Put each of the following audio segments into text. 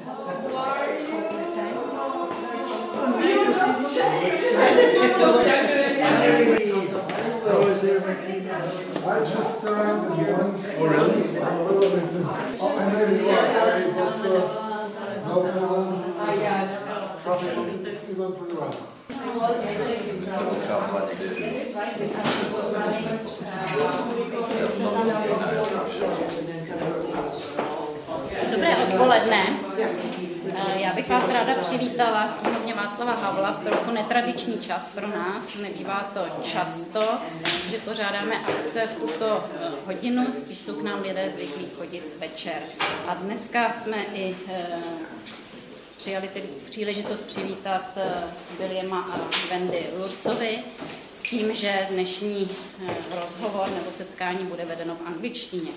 I just arrived this morning. Oh, really? I made it work. It was no traffic. It's not really well. Dobré odpoledne. Já bych vás ráda přivítala v knihovně Václava Havla v trochu netradiční čas pro nás. Nebývá to často, že pořádáme akce v tuto hodinu, spíš jsou k nám lidé zvyklí chodit večer. A dneska jsme i přijali tedy příležitost přivítat Williama a Wendy Luersovi s tím, že dnešní rozhovor nebo setkání bude vedeno v angličtině.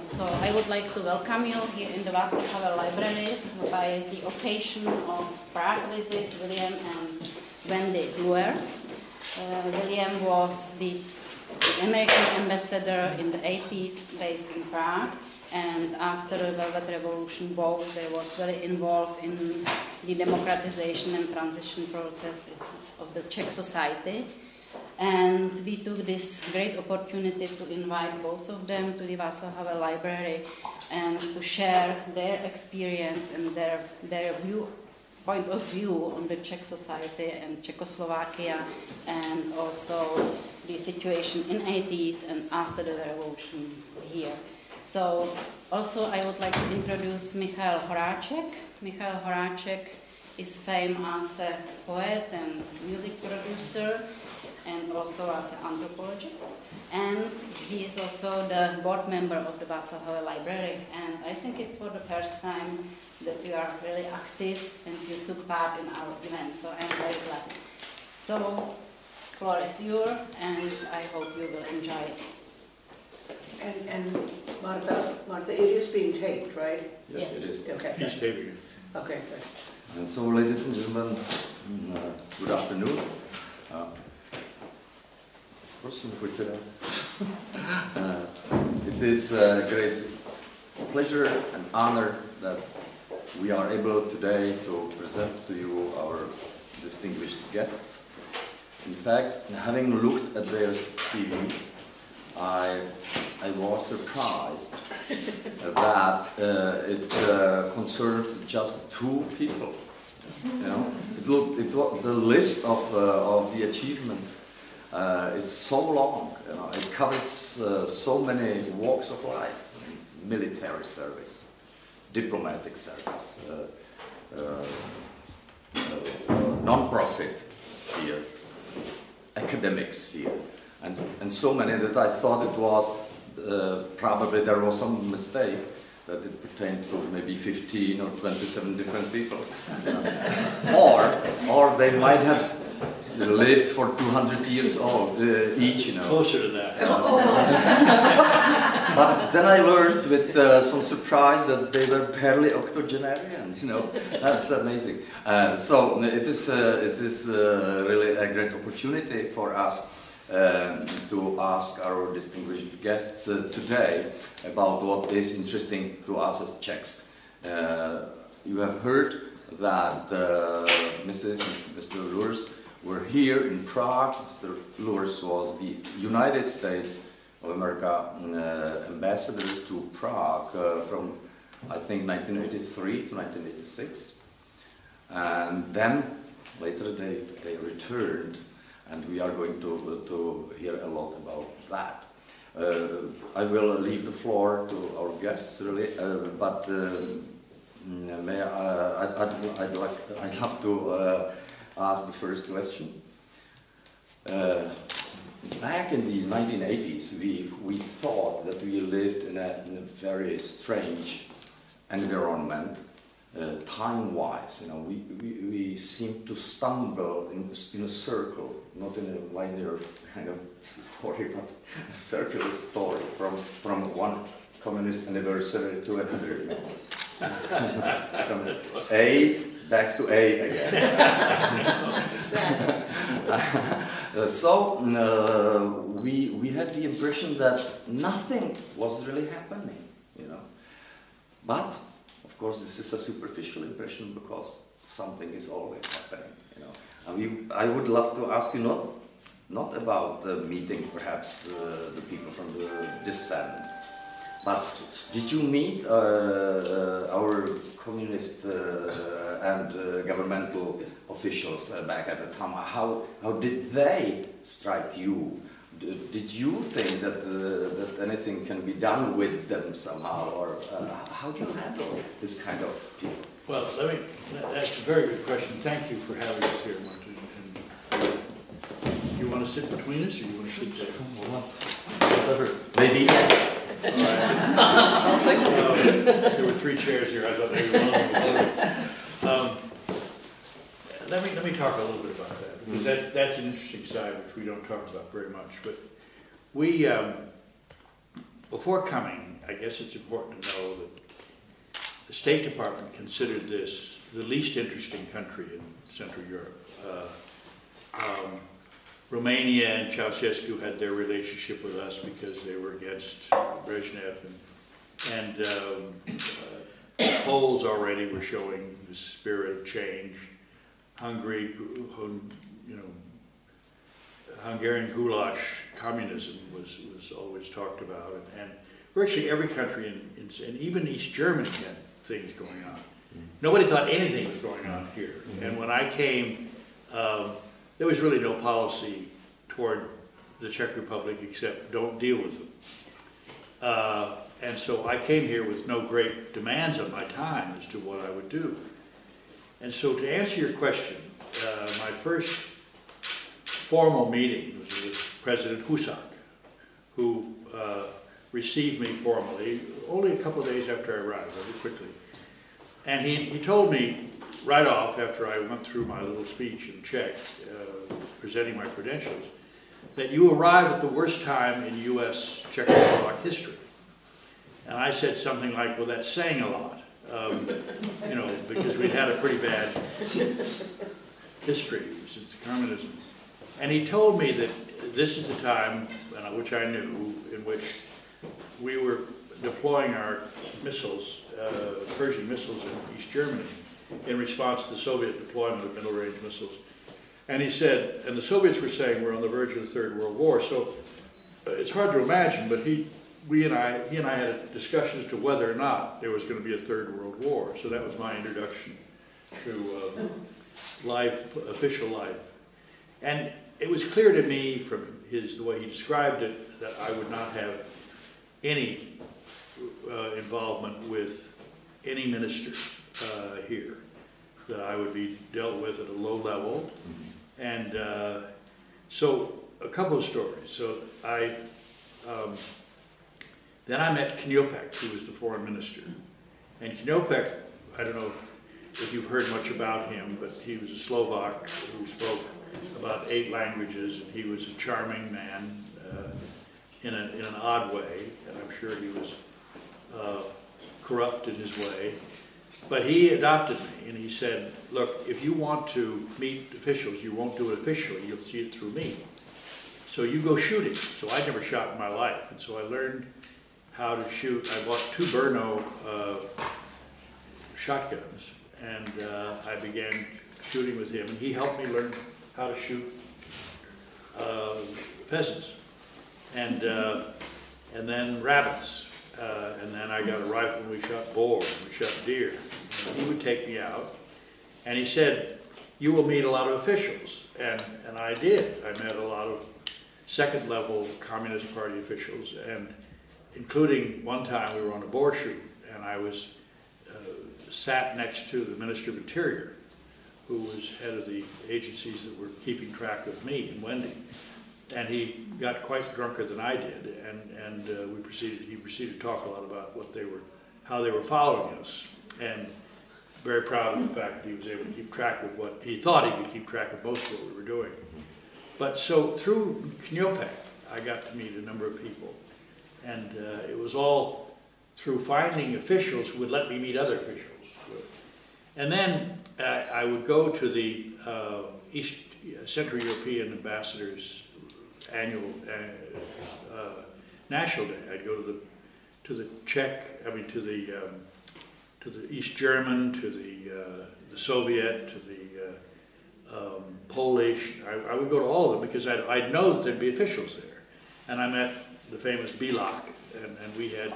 So I would like to welcome you here in the Václav Havel Library by the occasion of Prague visit William and Wendy Luers. William was the American ambassador in the 80s based in Prague, and after the Velvet Revolution both they was very involved in the democratization and transition process of the Czech society. And we took this great opportunity to invite both of them to the Václav Havel Library and to share their experience and their point of view on the Czech society and Czechoslovakia, and also the situation in 80s and after the revolution here. So also I would like to introduce Michal Horáček. Michal Horáček is famous as a poet and music producer, and also as an anthropologist, and he is also the board member of the Václav Havel Library, and I think it's for the first time that you are really active and you took part in our event, so I'm very glad. So, floor is yours, and I hope you will enjoy it. And Martha, it is being taped, right? Yes, it is. Okay. He's taping it. Okay, good. And so, ladies and gentlemen, good afternoon. It is a great pleasure and honor that we are able today to present to you our distinguished guests. In fact, having looked at their CVs, I was surprised that it concerned just two people. You know, it was the list of the achievements. It's so long, you know, it covers so many walks of life: military service, diplomatic service, non-profit sphere, academic sphere, and so many that I thought it was probably there was some mistake that it pertained to maybe 15 or 27 different people, you know. or they might have lived for 200 years old each, you know. Closer to that. But then I learned with some surprise that they were barely octogenarian, you know. That's amazing. So it is really a great opportunity for us to ask our distinguished guests today about what is interesting to us as Czechs. You have heard that Mrs. and Mr. Luers were here in Prague. Mr. Luers was the United States of America ambassador to Prague from, I think, 1983 to 1986. And then, later they returned, and we are going to hear a lot about that. I will leave the floor to our guests, really, but I'd love to ask the first question. Back in the 1980s, we thought that we lived in a very strange environment, time-wise. You know, we seemed to stumble in a circle, not in a linear kind of story, but a circular story from one communist anniversary to another. From A back to A again. So we had the impression that nothing was really happening, you know. But of course, this is a superficial impression because something is always happening. You know, I would love to ask you not about the meeting, perhaps the people from the descent, but did you meet our communist and governmental officials back at the time? How did they strike you? Did you think that anything can be done with them somehow, or how do you handle this kind of people? Well, that's a very good question. Thank you for having us here, Martin. You want to sit between us, or you want to sit there? Whatever. Maybe yes. There were 3 chairs here. I thought maybe one of them was let me talk a little bit about that, because that's an interesting side which we don't talk about very much. But we, before coming, I guess it's important to know that the State Department considered this the least interesting country in Central Europe. Romania and Ceausescu had their relationship with us because they were against Brezhnev, and the Poles already were showing the spirit of change. Hungary, you know, Hungarian goulash communism was always talked about, and virtually every country and even East Germany had things going on. Nobody thought anything was going on here. And when I came, there was really no policy toward the Czech Republic except don't deal with them. And so I came here with no great demands on my time as to what I would do. And so to answer your question, my first formal meeting was with President Husak, who received me formally only a couple of days after I arrived, very quickly. And he told me right off, after I went through my little speech in Czech, presenting my credentials, that you arrive at the worst time in U.S. Czechoslovak history. And I said something like, well, that's saying a lot, you know, because we'd had a pretty bad history since communism. And he told me that this is the time, which I knew, in which we were deploying our missiles, Persian missiles in East Germany, in response to the Soviet deployment of middle-range missiles. And he said, and the Soviets were saying we're on the verge of the Third World War, so it's hard to imagine, but he and I had a discussion as to whether or not there was going to be a Third World War. So that was my introduction to life, official life. And it was clear to me from the way he described it that I would not have any involvement with any minister here, that I would be dealt with at a low level. And so a couple of stories. So then I met Knihovek, who was the foreign minister. And Knihovek, I don't know if you've heard much about him, but he was a Slovak who spoke about 8 languages, and he was a charming man in an odd way, and I'm sure he was corrupt in his way. But he adopted me, and he said, look, if you want to meet officials, you won't do it officially, you'll see it through me. So you go shooting. So I'd never shot in my life, and so I learned how to shoot. I bought 2 Berno shotguns, and I began shooting with him, and he helped me learn how to shoot pheasants, and then rabbits, and then I got a rifle and we shot boar, and we shot deer. And he would take me out, and he said, you will meet a lot of officials, and I did. I met a lot of second-level Communist Party officials, and including one time we were on a boar shoot, and I was sat next to the Minister of Interior, who was head of the agencies that were keeping track of me and Wendy. And he got quite drunker than I did, and he proceeded to talk a lot about how they were following us, and very proud of the fact that he was able to keep track of what he thought he could keep track of most of what we were doing. But so through Knihovek, I got to meet a number of people, and it was all through finding officials who would let me meet other officials. And then I would go to the Central European ambassadors' annual National Day. I'd go to the East German, to the Soviet, to the Polish. I would go to all of them because I'd know that there'd be officials there. And I met the famous Bilak, and we had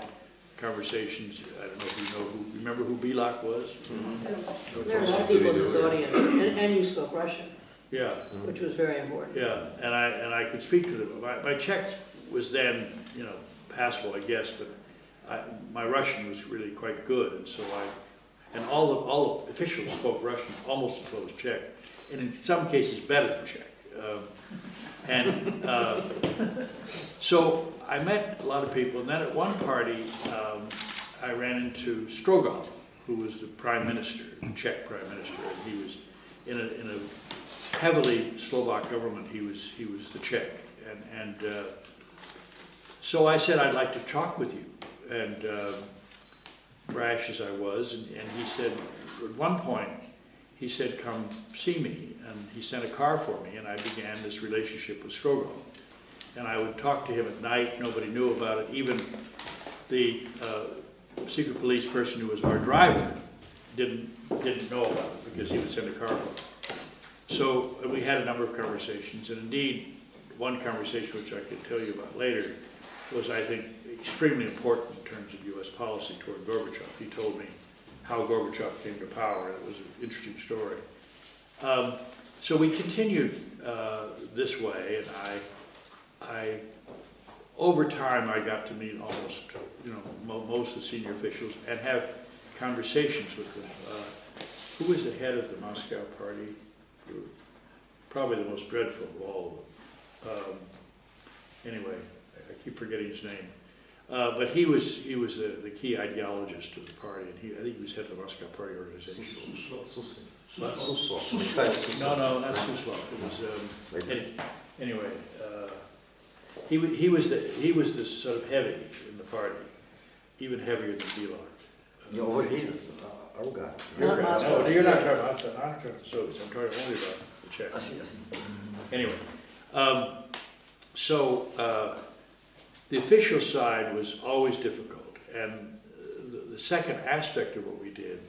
conversations. I don't know if you know remember who Bilak was? Mm-hmm. There are a lot of people in this audience, and you spoke Russian. Yeah. Which was very important. Yeah, and I could speak to them. My Czech was then, you know, passable, I guess, but my Russian was really quite good, and so and all the officials spoke Russian almost as well as Czech, and in some cases better than Czech. So I met a lot of people, and then at one party I ran into Strogoff, who was the prime minister, the Czech prime minister, and he was in a heavily Slovak government. He was the Czech, and so I said, I'd like to talk with you, and brash as I was, and he said, at one point, he said, come see me, and he sent a car for me, and I began this relationship with Strogoff. And I would talk to him at night, nobody knew about it, even the secret police person who was our driver didn't know about it, because he would send a car for me. So we had a number of conversations, and indeed, one conversation which I could tell you about later was, I think, extremely important in terms of U.S. policy toward Gorbachev. He told me how Gorbachev came to power. It was an interesting story. So we continued this way, and I over time, I got to meet almost, you know, most of the senior officials and have conversations with them. Who was the head of the Moscow party? Probably the most dreadful of all of them. Anyway, I keep forgetting his name. But he was the key ideologist of the party, and I think he was head of the Moscow Party organization. No, not Suslov. It was anyway. He was the sort of heavy in the party, even heavier than Bilak. You're over here, our guy. No, you're not talking about the Soviets. I'm talking only about the Czechs. I see. Anyway, so the official side was always difficult, and the second aspect of what we did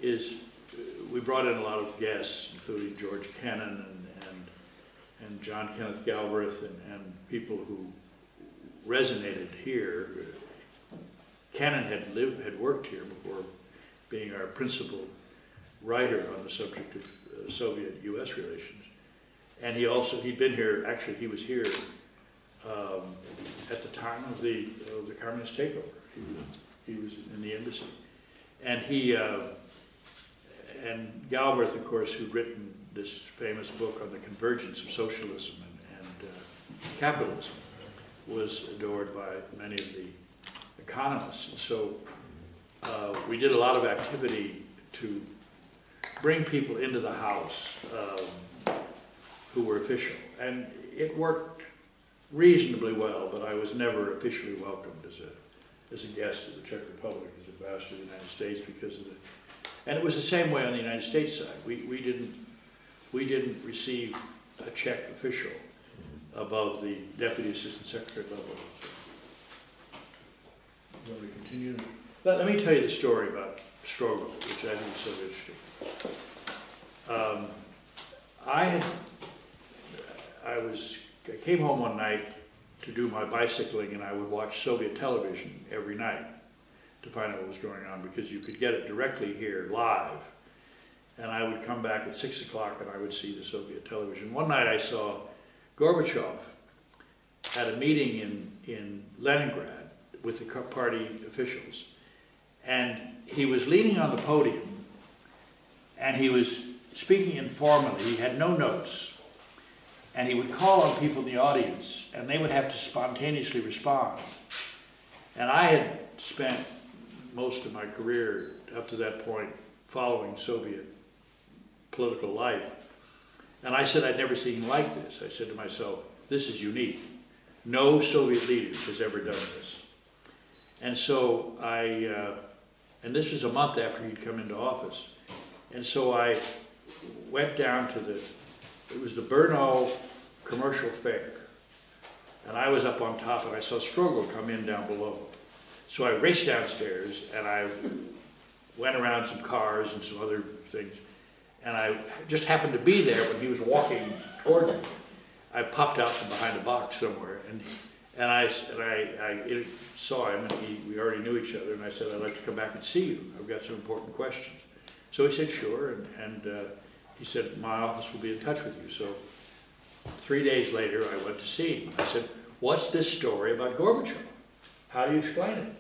is we brought in a lot of guests, including George Kennan and John Kenneth Galbraith and people who resonated here. Kennan had worked here before being our principal writer on the subject of Soviet-U.S. relations. And he'd been here, actually he was here at the time of the communist takeover. He was in the embassy. And and Galbraith, of course, who'd written this famous book on the convergence of socialism and capitalism, was adored by many of the economists. And so we did a lot of activity to bring people into the house who were official. And it worked reasonably well, but I was never officially welcomed as a guest of the Czech Republic, as ambassador to the United States, because of and it was the same way on the United States side. We didn't receive a Czech official above the Deputy Assistant Secretary level. So, want to continue? Let me tell you the story about Strogoff, which I think is so interesting. I came home one night to do my bicycling, and I would watch Soviet television every night to find out what was going on, because you could get it directly here live. And I would come back at 6 o'clock and I would see the Soviet television. One night I saw Gorbachev at a meeting in Leningrad with the party officials. And he was leaning on the podium and he was speaking informally. He had no notes. And he would call on people in the audience and they would have to spontaneously respond. And I had spent most of my career up to that point following Soviet political life. And I said I'd never seen like this. I said to myself, this is unique. No Soviet leader has ever done this. And so and this was a month after he'd come into office. And so I went down to it was the Brno commercial fair. And I was up on top and I saw Strogoff come in down below. So I raced downstairs and I went around some cars and some other things, and I just happened to be there when he was walking toward me. I popped out from behind a box somewhere, and I saw him, and we already knew each other, and I said, I'd like to come back and see you. I've got some important questions. So he said, sure, and he said, my office will be in touch with you. So 3 days later, I went to see him. I said, what's this story about Gorbachev? How do you explain it?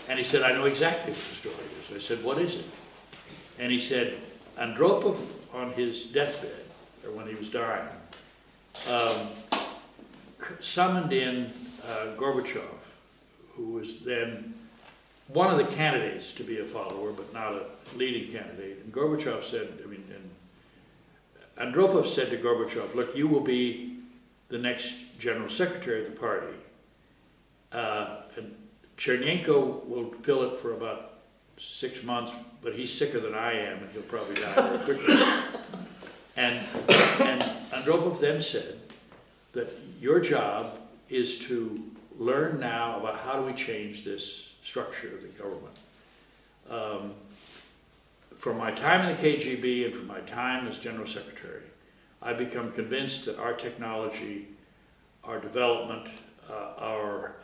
And he said, I know exactly what the story is. I said, what is it? And he said, Andropov, on his deathbed, or when he was dying, summoned in Gorbachev, who was then one of the candidates to be a follower, but not a leading candidate. And Gorbachev said, and Andropov said to Gorbachev, look, you will be the next general secretary of the party. And Chernenko will fill it for about 6 months, but he's sicker than I am, and he'll probably die very quickly. And Andropov then said that your job is to learn now about how do we change this structure of the government. From my time in the KGB and from my time as General Secretary, I've become convinced that our technology, our development, our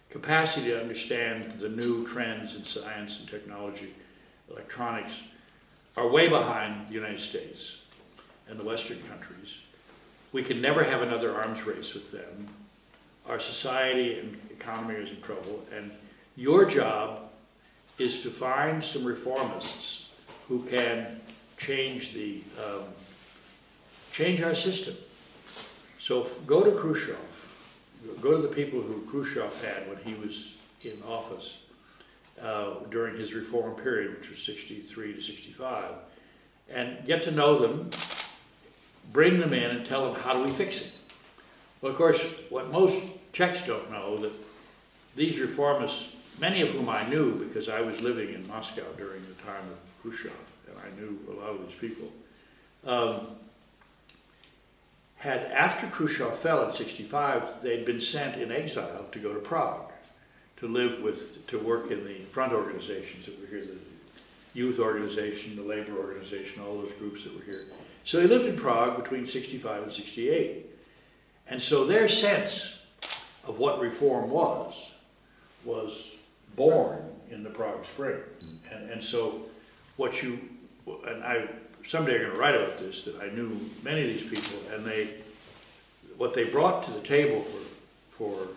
capacity to understand the new trends in science and technology, electronics, are way behind the United States and the Western countries. We can never have another arms race with them. Our society and economy is in trouble, and your job is to find some reformists who can change change our system. So go to Khrushchev, go to the people who Khrushchev had when he was in office during his reform period, which was 63 to 65, and get to know them, bring them in and tell them, how do we fix it? Well, of course, what most Czechs don't know, that these reformists, many of whom I knew because I was living in Moscow during the time of Khrushchev, and I knew a lot of these people, had, after Khrushchev fell in 65, they'd been sent in exile to go to Prague, to live with, to work in the front organizations that were here, the youth organization, the labor organization, all those groups that were here. So they lived in Prague between 65 and 68. And so their sense of what reform was born in the Prague Spring. And so what you, and I, someday I'm going to write about this, that I knew many of these people, and what they brought to the table for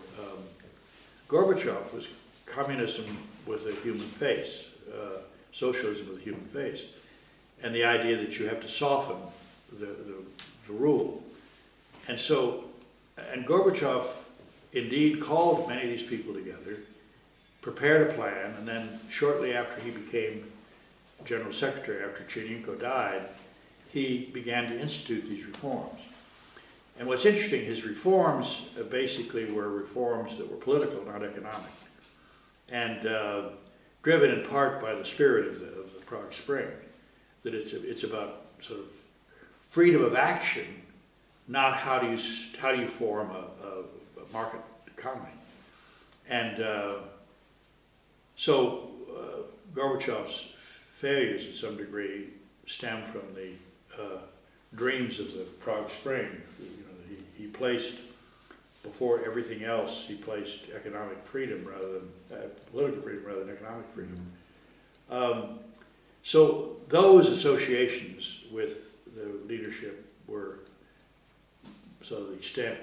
Gorbachev was communism with a human face, socialism with a human face, and the idea that you have to soften the rule. And so, and Gorbachev indeed called many of these people together, prepared a plan, and then shortly after he became General Secretary, after Chernenko died, he began to institute these reforms. And what's interesting, his reforms basically were reforms that were political, not economic, and driven in part by the spirit of the Prague Spring, that it's about sort of freedom of action, not how do you form a market economy. And so Gorbachev's failures, in some degree, stem from the dreams of the Prague Spring. He placed, before everything else, he placed economic freedom rather than political freedom rather than economic freedom. So those associations with the leadership were, so to the extent.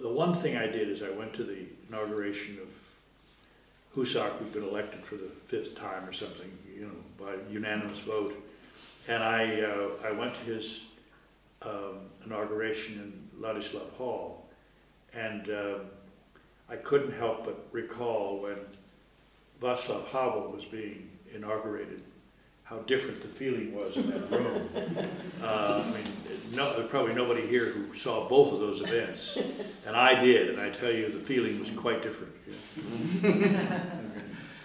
The one thing I did is I went to the inauguration of Husak, who'd been elected for the 5th time or something, by unanimous vote, and I went to his inauguration in Ladislav Hall, and I couldn't help but recall when Václav Havel was being inaugurated, how different the feeling was in that room. There's probably nobody here who saw both of those events, and I did, and I tell you, the feeling was quite different.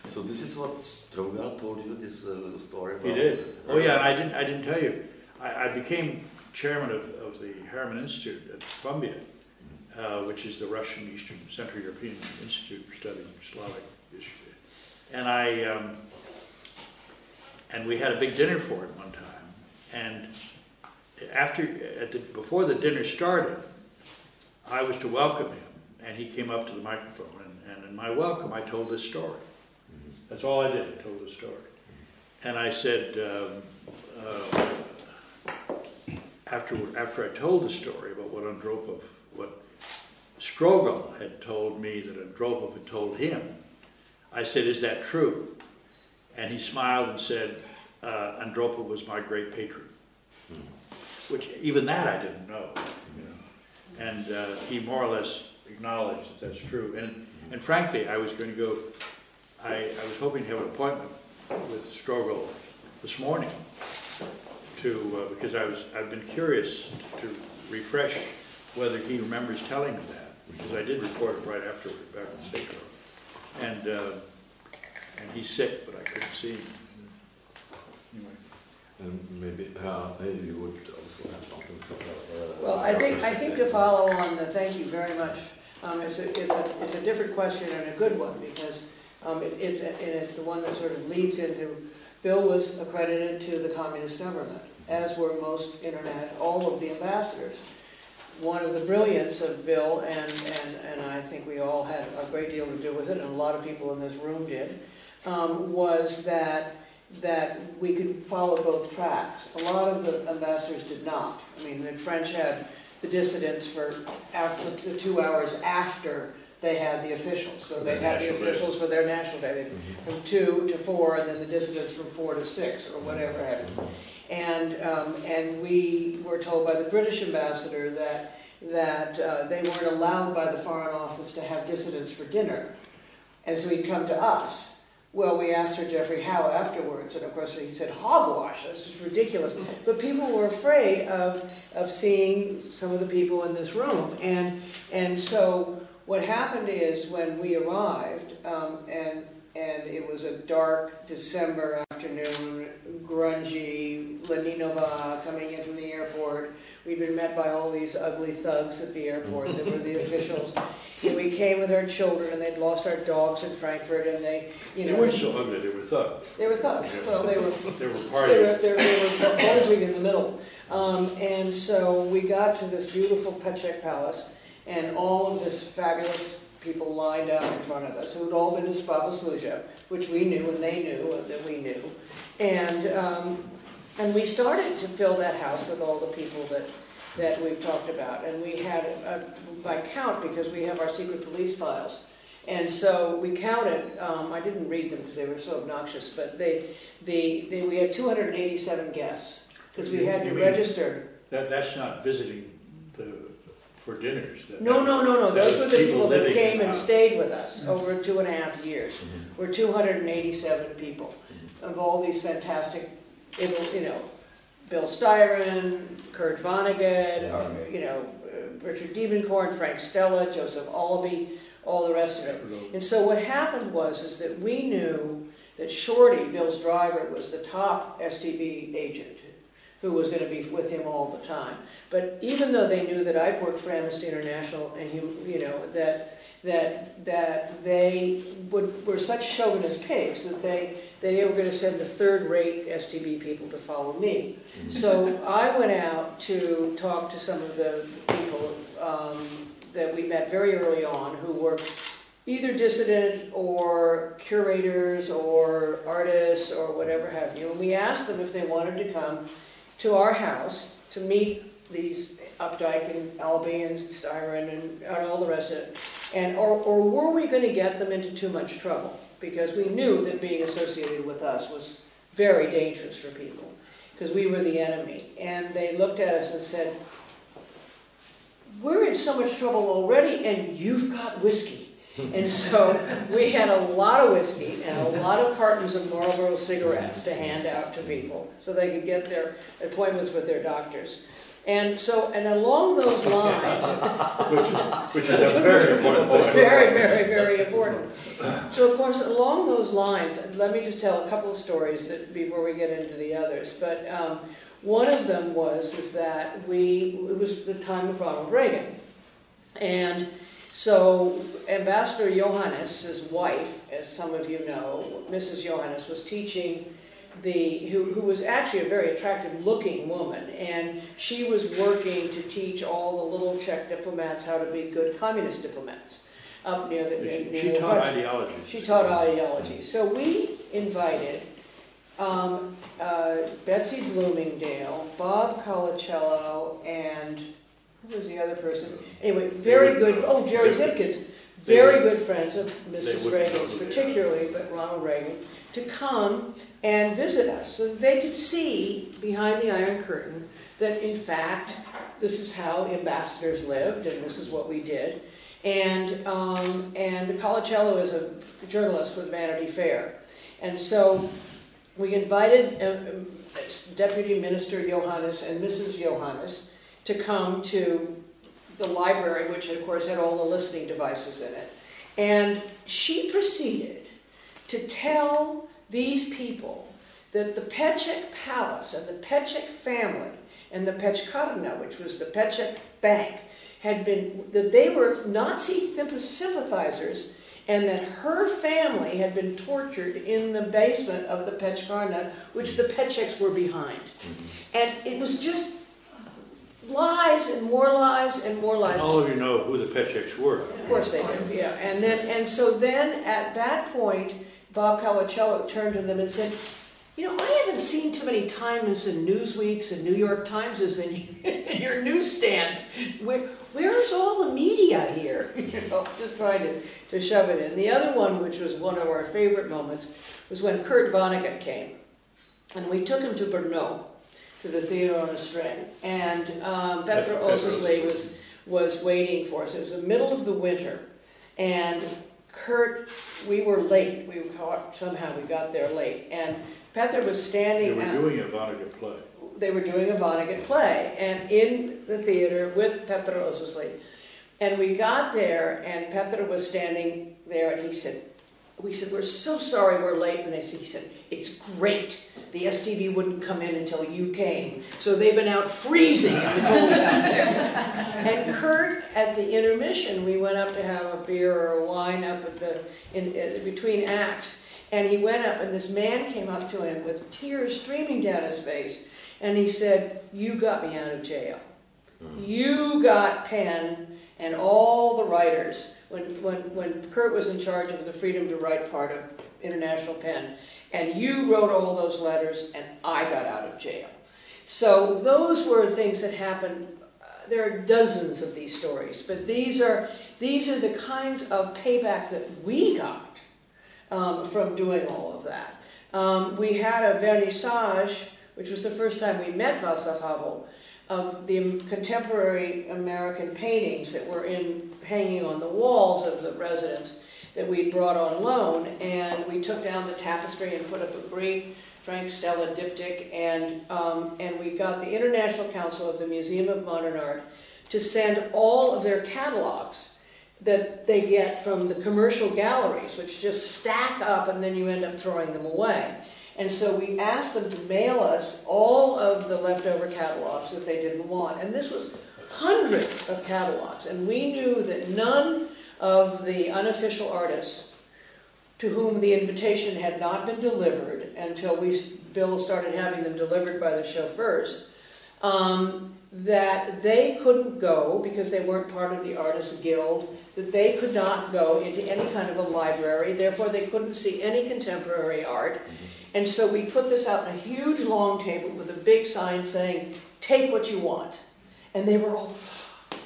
So this is what Strogel told you, this story about? He did. Oh yeah, and I didn't tell you. I became chairman of the Harriman Institute at Columbia, which is the Russian Eastern Central European Institute for studying Slavic issues. And And we had a big dinner for him one time. And before the dinner started, I was to welcome him. And he came up to the microphone. And in my welcome, I told this story. That's all I did, I told this story. And I said, after I told the story about what Strogel had told me that Andropov had told him, I said, is that true? And he smiled and said, Andropov was my great patron. Which, even that I didn't know. You know? And he more or less acknowledged that that's true. And frankly, I was going to go, I was hoping to have an appointment with Strogel this morning because I've been curious to refresh whether he remembers telling me that, because I did report it right afterward back in State Road. And he's sick, but I couldn't see him. Anyway. And maybe you would also have something to well, I think to follow on the thank you very much. It's a different question and a good one, because it's the one that sort of leads into. Bill was accredited to the communist government, as were most all of the ambassadors. One of the brilliance of Bill, and I think we all had a great deal to do with it, and a lot of people in this room did, was that we could follow both tracks. A lot of the ambassadors did not. I mean, the French had the dissidents for the 2 hours after they had the officials. So they had the officials for their national day, from 2 to 4, and then the dissidents from 4 to 6, or whatever happened. And we were told by the British ambassador that they weren't allowed by the Foreign Office to have dissidents for dinner. And so he'd come to us. Well, we asked Sir Geoffrey Howe afterwards, and of course he said, hogwash, this is ridiculous. But people were afraid of seeing some of the people in this room. And so what happened is, when we arrived, and it was a dark December afternoon, grungy, Leninova coming in from the airport. We'd been met by all these ugly thugs at the airport that were the officials. And we came with our children, and they'd lost our dogs in Frankfurt, and they weren't so ugly, they were thugs. They were thugs. Well, they were partying. They were bulging in the middle. And so we got to this beautiful Peczek Palace, and all of this fabulous people lined up in front of us, who had all been to Spavosluja, which we knew, and they knew that we knew. And we started to fill that house with all the people that we've talked about. And we had, by count, because we have our secret police files. And so we counted, I didn't read them because they were so obnoxious, but we had 287 guests, because we had to register. That's not visiting for dinners. No. Those were the people that came and stayed with us over 2.5 years. We're 287 people of all these fantastic, Bill Styron, Kurt Vonnegut, Richard Diebenkorn, Frank Stella, Joseph Olby, all the rest of it. And so what happened was that we knew that Shorty, Bill's driver, was the top STB agent who was going to be with him all the time. But even though they knew that I'd worked for Amnesty International, and that they were such chauvinist pigs that they were going to send the third-rate STB people to follow me. So I went out to talk to some of the people that we met very early on, who were either dissident or curators or artists or whatever have you. And we asked them if they wanted to come to our house to meet these Updike and Albee and Styron and all the rest of it. Or were we going to get them into too much trouble? Because we knew that being associated with us was very dangerous for people, because we were the enemy. And they looked at us and said, we're in so much trouble already, and you've got whiskey. And so we had a lot of whiskey and a lot of cartons of Marlboro cigarettes to hand out to people so they could get their appointments with their doctors. And along those lines, which is a very important point. Very, very, very important. So of course, along those lines, let me just tell a couple of stories before we get into the others. But one of them was that it was the time of Ronald Reagan, and so Ambassador Johannes, his wife, as some of you know, Mrs. Johannes, was teaching who was actually a very attractive looking woman, and she was working to teach all the little Czech diplomats how to be good communist diplomats. Up near the, she taught ideology. She taught ideology. So we invited Betsy Bloomingdale, Bob Colacello, and who was the other person? Anyway, very good. Oh, Jerry Zipkins, very good friends of Mrs. Reagan's, particularly, but Ronald Reagan, to come and visit us so that they could see behind the Iron Curtain that, in fact, this is how ambassadors lived and this is what we did. And Colacello is a journalist with Vanity Fair. And so we invited Deputy Minister Johannes and Mrs. Johannes to come to the library, which of course had all the listening devices in it. And she proceeded to tell these people that the Peček Palace and the Peček family and the Pečkarna, which was the Peček Bank, had been, that they were Nazi sympathizers, and that her family had been tortured in the basement of the Pečkarna, which the Pečeks were behind. And it was just lies and more lies and more lies. All of you know who the Pečeks were. Of course they did, yeah. And so then at that point, Bob Colacello turned to them and said, you know, I haven't seen too many times in Newsweeks and New York Timeses and in your newsstands. Where's all the media here? You know, just trying to shove it in. The other one, which was one of our favorite moments, was when Kurt Vonnegut came. And we took him to Brno, to the theater on a string. And Petra Osselsley was waiting for us. It was the middle of the winter. And Kurt, we were late. Somehow we got there late. And Petra was standing. They were doing a Vonnegut play. They were doing a Vonnegut play, and in the theater with Petra Osselsley. And we got there, and Petra was standing there, and we said, we're so sorry we're late. And he said, it's great. The STV wouldn't come in until you came. So they've been out freezing in the cold out there. And Kurt, at the intermission, we went up to have a beer or a wine up at between acts. And he went up, and this man came up to him with tears streaming down his face. And he said, you got me out of jail. You got Penn and all the writers. When Kurt was in charge of the Freedom to Write part of International Pen, and you wrote all those letters, and I got out of jail. So those were things that happened. There are dozens of these stories, but these are the kinds of payback that we got from doing all of that. We had a vernissage, which was the first time we met Václav Havel, of the contemporary American paintings that were hanging on the walls of the residence that we brought on loan, and we took down the tapestry and put up a great Frank Stella diptych, and we got the International Council of the Museum of Modern Art to send all of their catalogs that they get from the commercial galleries, which just stack up and then you end up throwing them away. And so we asked them to mail us all of the leftover catalogs that they didn't want. And this was hundreds of catalogs. And we knew that none of the unofficial artists to whom the invitation had not been delivered until Bill started having them delivered by the chauffeurs, that they couldn't go because they weren't part of the Artists Guild, that they could not go into any kind of a library, therefore they couldn't see any contemporary art. And so we put this out on a huge long table with a big sign saying, take what you want. And they were all,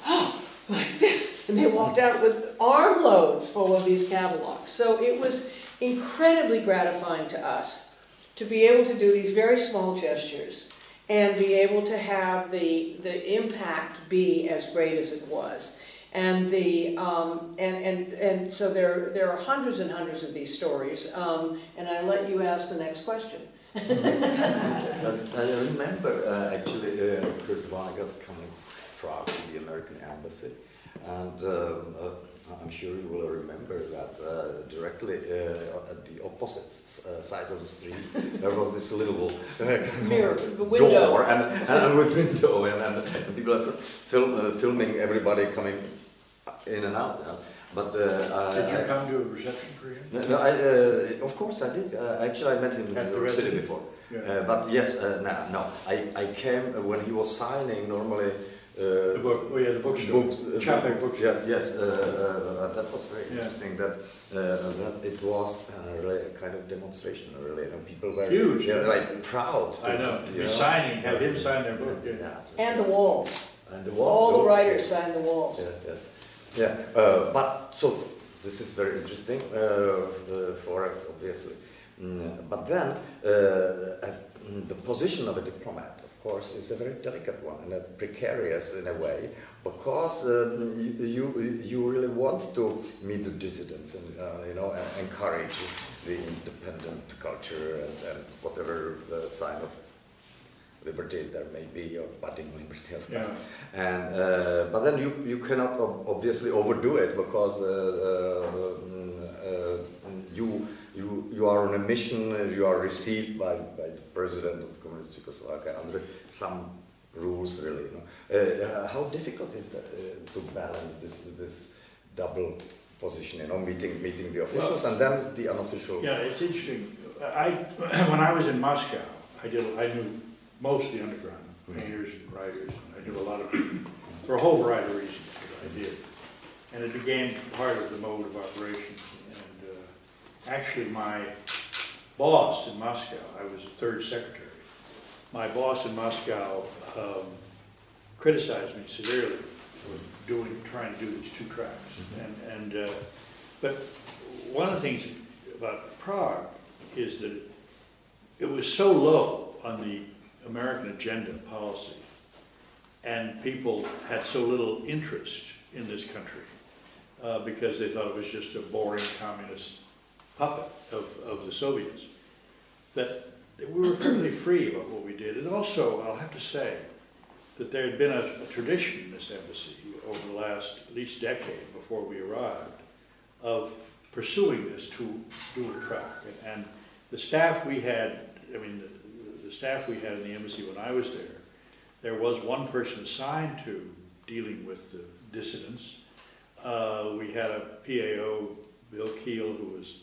oh, like this. And they walked out with armloads full of these catalogs. So it was incredibly gratifying to us to be able to do these very small gestures and be able to have the impact be as great as it was. And so there are hundreds and hundreds of these stories, and I let you ask the next question. I remember actually Kurt Vonnegut coming Prague to the American embassy, and I'm sure you will remember that directly at the opposite side of the street there was this little mirror, window, door and with window, and people are filming everybody coming in and out. But did you come to a reception for him? No, of course I did. Actually, I met him in New York City before. Yeah. But yes, no. I came when he was signing normally. The book, oh yeah, the bookstore. Chapek bookstore. Yeah, yes, that was very interesting. That it was really a kind of demonstration. Really, and people were huge, like proud. I know. To be signing, have him sign their book. Yeah. And the walls. And the walls. All the writers signed the walls. Yeah, yes. Yeah. But so this is very interesting for us, obviously. But then the position of a diplomat, of course, is a very delicate one and a precarious in a way, because you really want to meet the dissidents and you know, and encourage the independent culture and whatever the sign of liberty there may be, or budding liberty or stuff. Yeah. And but then you cannot obviously overdo it, because you are on a mission. You are received by the president of the communist Czechoslovakia under some rules, really. You know? How difficult is that to balance this double position? You know, meeting the officials and then the unofficial. Yeah, it's interesting. When I was in Moscow, I knew most of the underground painters and writers. And I knew a lot of people for a whole variety of reasons. I did, and it became part of the mode of operation. Actually, my boss in Moscow, I was the third secretary. My boss in Moscow criticized me severely for trying to do these two tracks. But one of the things about Prague is that it was so low on the American agenda policy, and people had so little interest in this country because they thought it was just a boring communist puppet of the Soviets, that we were fairly free about what we did. And also, I'll have to say that there had been a tradition in this embassy over the last at least decade before we arrived of pursuing this dual track. And the staff we had, I mean, the staff we had in the embassy when I was there was one person assigned to dealing with the dissidents. We had a PAO, Bill Keel, who was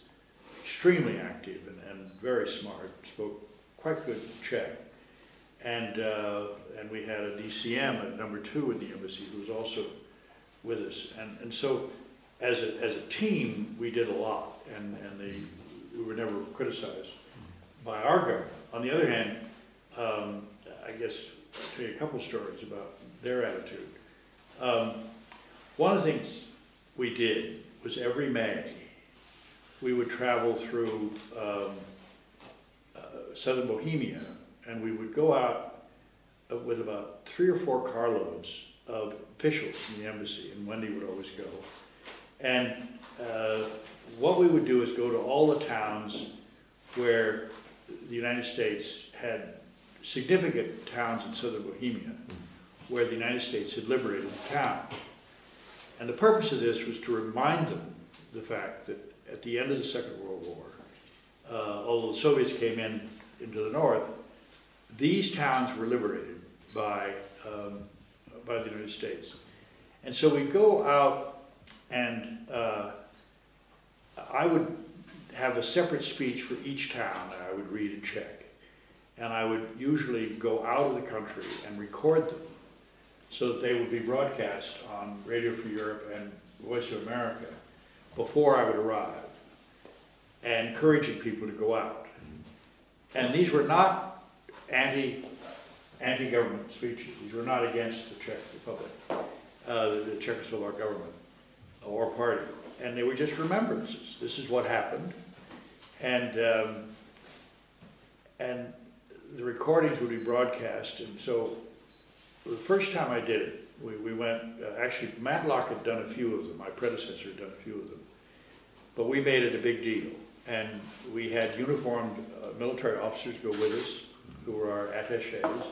extremely active and very smart, spoke quite good Czech, and we had a DCM at #2 in the embassy who was also with us, and so as a team we did a lot, and we were never criticized by our government. On the other hand, I guess I'll tell you a couple stories about their attitude. One of the things we did was every May we would travel through southern Bohemia, and we would go out with about 3 or 4 carloads of officials in the embassy, and Wendy would always go. And what we would do is go to all the towns where the United States had significant towns in southern Bohemia, where the United States had liberated the town. And the purpose of this was to remind them the fact that at the end of the Second World War, although the Soviets came into the north, these towns were liberated by the United States. And so we'd go out, and I would have a separate speech for each town that I would read in Czech. And I would usually go out of the country and record them so that they would be broadcast on Radio Free Europe and Voice of America before I would arrive, and encouraging people to go out. And these were not anti-government speeches. These were not against the Czech Republic, the Czechoslovak government or party. And they were just remembrances. This is what happened. And the recordings would be broadcast. And so the first time I did it, we went, actually Matlock had done a few of them, my predecessor had done a few of them, but we made it a big deal. And we had uniformed military officers go with us, who were our attachés.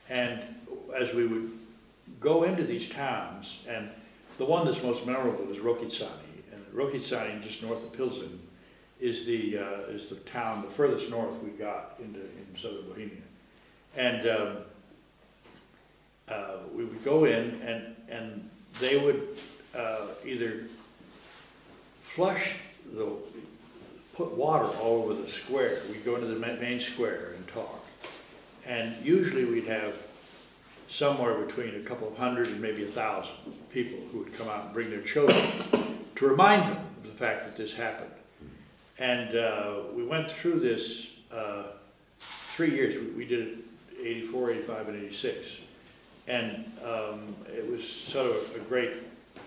And as we would go into these towns, and the one that's most memorable is Rokycany. And Rokycany, just north of Pilsen, is the town, the furthest north we got in southern Bohemia. And we would go in, and they would either flush put water all over the square. We'd go into the main square and talk. And usually we'd have somewhere between a couple of hundred and maybe 1,000 people who would come out and bring their children to remind them of the fact that this happened. And we went through this 3 years. We did it 84, 85, and 86. And it was sort of a great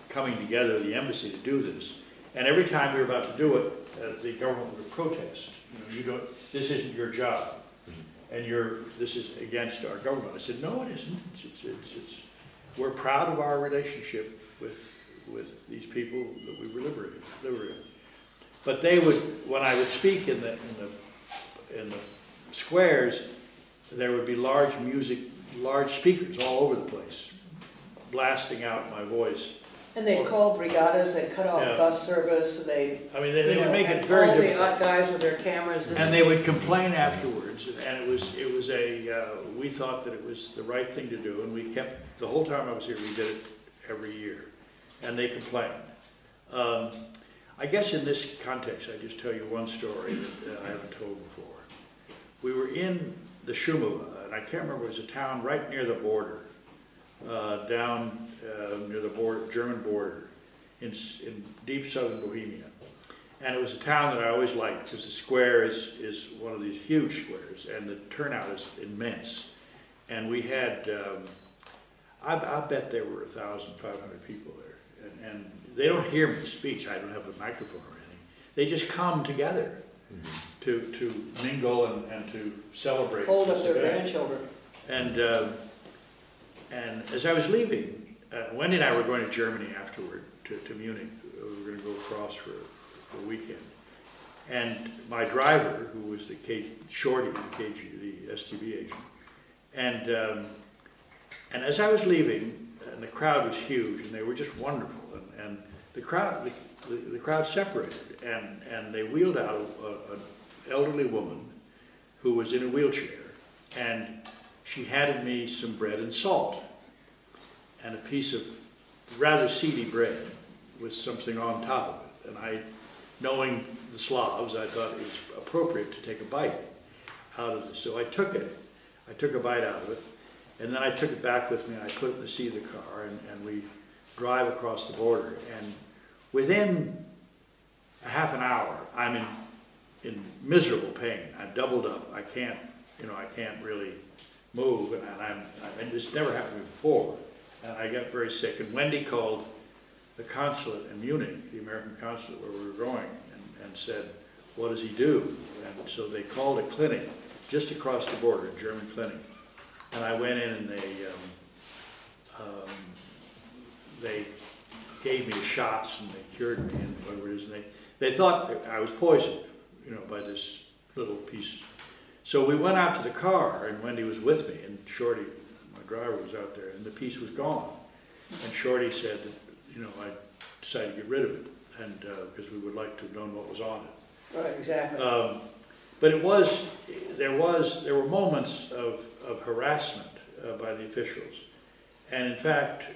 coming together of the embassy to do this. And every time we were about to do it, the government would protest. You don't, this isn't your job, and this is against our government. I said, no, it isn't. We're proud of our relationship with these people that we were liberated. But they would, when I would speak in the squares, there would be large speakers all over the place, blasting out my voice. And they'd call brigadas, they'd cut off bus service, they would make it very all difficult. the guys with their cameras. And they would complain afterwards, and it was we thought that it was the right thing to do, and we kept, the whole time I was here, we did it every year, and they complained. I guess in this context, I just tell you one story that I haven't told before. We were in the Shumova, and I can't remember, it was a town right near the border, down near the German border in deep southern Bohemia. And it was a town that I always liked because the square is one of these huge squares and the turnout is immense. And we had, I bet there were 1,500 people there. And they don't hear me speak, I don't have a microphone or anything. They just come together to mingle and to celebrate. Hold up their grandchildren. And as I was leaving, Wendy and I were going to Germany afterward, to Munich. We were going to go across for a weekend. And my driver, who was the Shorty, the STB agent, and as I was leaving, and the crowd was huge, and they were just wonderful, and the crowd separated, and they wheeled out an elderly woman who was in a wheelchair, and she handed me some bread and salt and a piece of rather seedy bread with something on top of it. And I, knowing the Slavs, I thought it was appropriate to take a bite out of this. So I took it. I took a bite out of it, and then I took it back with me and I put it in the seat of the car, and we drive across the border. And within a half an hour, I'm in miserable pain. I'm doubled up. I can't really move, and this never happened to me before. And I got very sick, and Wendy called the consulate in Munich, the American consulate where we were going, and said, what does he do? And so they called a clinic just across the border, a German clinic. And I went in, and they gave me shots, and they cured me, and whatever it is, and they thought that I was poisoned, by this little piece. So we went out to the car, and Wendy was with me, and Shorty, my driver, was out there, and the piece was gone. And Shorty said that, I decided to get rid of it, and because we would like to have known what was on it. Right, exactly. But there were moments of harassment by the officials, and in fact,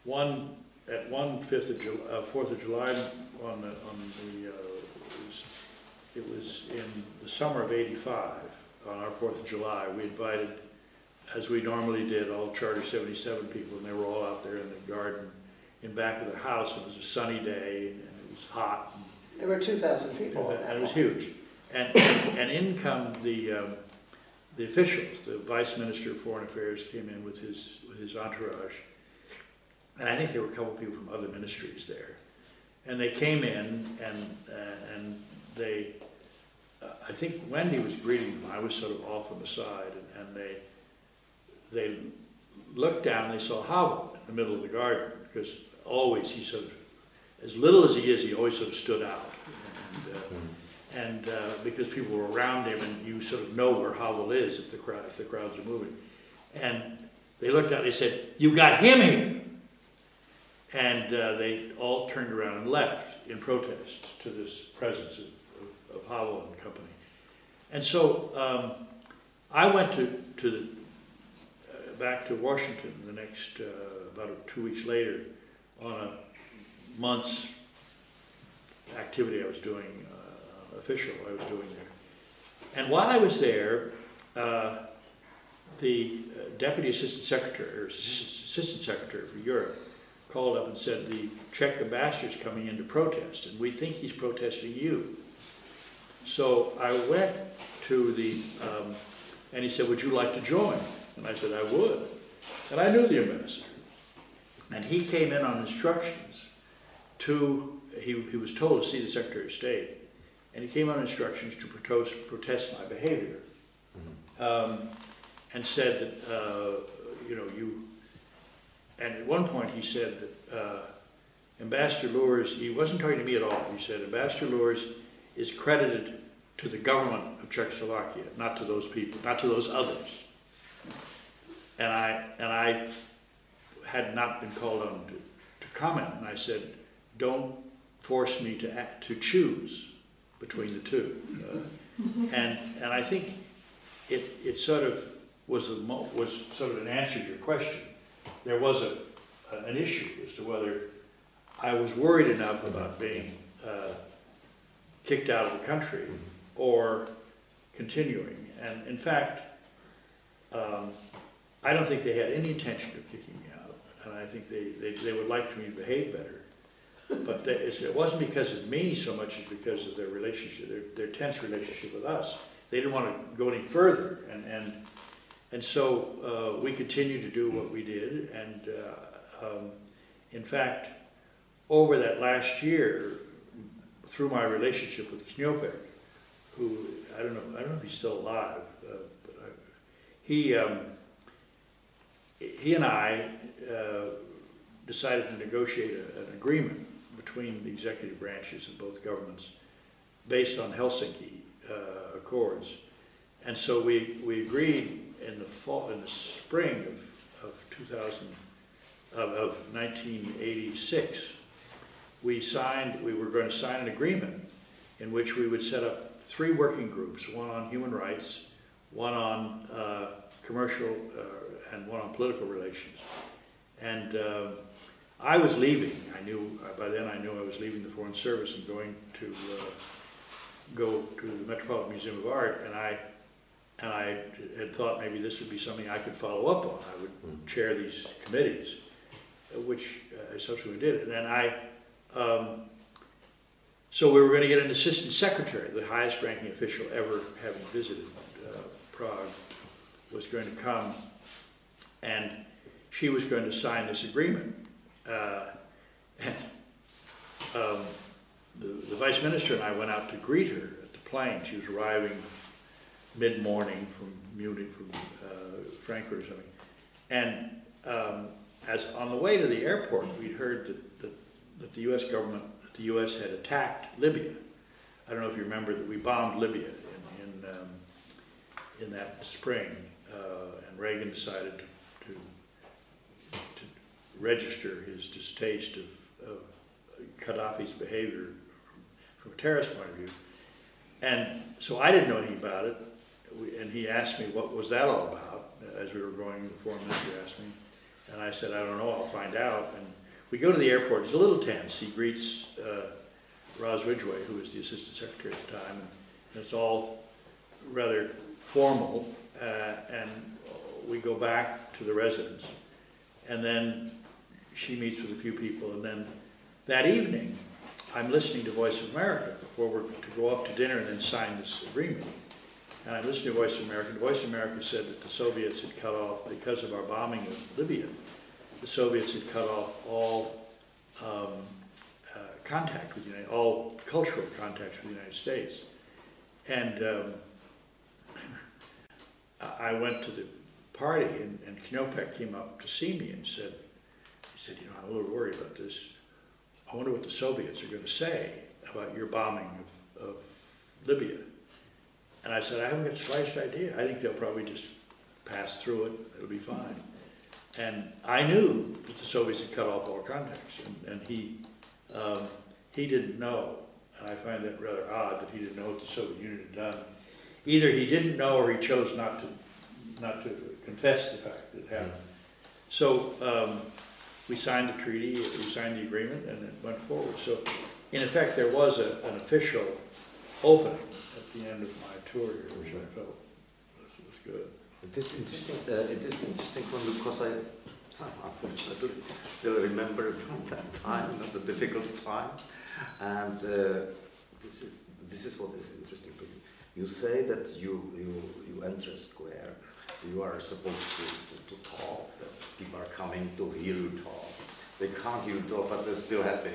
one 4th of July it was in the summer of '85, on our 4th of July, we invited, as we normally did, all Charter 77 people, and they were all out there in the garden in back of the house. It was a sunny day, and it was hot. There were 2,000 people. And it was huge. And in come the officials. The Vice Minister of Foreign Affairs came in with his entourage, and I think there were a couple of people from other ministries there. And they came in, and they, I think Wendy was greeting them. I was sort of off on the side, and they looked down and they saw Havla in the middle of the garden, because always he sort of, as little as he is, he always sort of stood out. And because people were around him, and you sort of know where Havla is if the crowds are moving. And they looked out and they said, "You got him here!" And they all turned around and left in protest to this presence of Havla and company. And so I went back to Washington the next, about 2 weeks later, on a month's activity I was doing official I was doing there. And while I was there, the Deputy Assistant Secretary, or Assistant Secretary for Europe, called up and said, the Czech ambassador's coming in to protest, and we think he's protesting you. So I went to the, and he said, would you like to join? And I said, I would. And I knew the ambassador. And he came in on instructions to, he was told to see the Secretary of State, and he came on instructions to protest my behavior. And said that, you know, and at one point he said that Ambassador Luers, he wasn't talking to me at all, he said, Ambassador Luers is credited to the government of Czechoslovakia, not to those people, not to those others. And I had not been called on to comment, and I said, don't force me to choose between the two. And I think it sort of was sort of an answer to your question. There was an issue as to whether I was worried enough about being kicked out of the country or continuing. And in fact, I don't think they had any intention of kicking me out, and I think they would like me to behave better. But it wasn't because of me so much as because of their relationship, their tense relationship with us. They didn't want to go any further, and so we continued to do what we did. And in fact, over that last year, through my relationship with Knihovny, who I don't know if he's still alive, but he and I decided to negotiate an agreement between the executive branches of both governments based on Helsinki Accords. And so we agreed in the spring of 1986, we were going to sign an agreement in which we would set up 3 working groups, one on human rights, one on commercial, and one on political relations. And I was leaving. By then I knew I was leaving the Foreign Service and going to go to the Metropolitan Museum of Art, and I had thought maybe this would be something I could follow up on. I would chair these committees, which I subsequently did. And then so we were going to get an assistant secretary, the highest ranking official ever having visited Prague, was going to come, and she was going to sign this agreement. The vice minister and I went out to greet her at the plane. She was arriving mid-morning from Munich, from Frankfurt or something. And as on the way to the airport, we'd heard that the U.S. government, that the U.S. had attacked Libya. I don't know if you remember that we bombed Libya in that spring, and Reagan decided to register his distaste of Gaddafi's behavior from a terrorist point of view. And so I didn't know anything about it, and he asked me what was that all about as we were going. The foreign minister asked me, and I said, I don't know, I'll find out. And we go to the airport. It's a little tense. He greets Roz Ridgway, who was the assistant secretary at the time, and it's all rather formal, and we go back to the residence, and then she meets with a few people, and then that evening I'm listening to Voice of America before we're to go off to dinner and then sign this agreement. And I'm listening to Voice of America. The Voice of America said that the Soviets had cut off, because of our bombing of Libya, the Soviets had cut off all contact with all cultural contacts with the United States. And I went to the party, and Knopek came up to see me and said, you know, I'm a little worried about this. I wonder what the Soviets are going to say about your bombing of Libya. And I said, I haven't got the slightest idea. I think they'll probably just pass through it. It'll be fine. And I knew that the Soviets had cut off all contacts, and he didn't know. And I find that rather odd that he didn't know what the Soviet Union had done. Either he didn't know or he chose not to confess the fact that it happened. So we signed the treaty, we signed the agreement, and it went forward. So in effect, there was an official opening at the end of my tour here, which I felt was good. It is interesting. It is interesting for me because I unfortunately still remember that time, the difficult time, and this is what is interesting to me. You say that you enter a square, you are supposed to talk, that people are coming to hear you talk. They can't hear you talk, but they're still happy.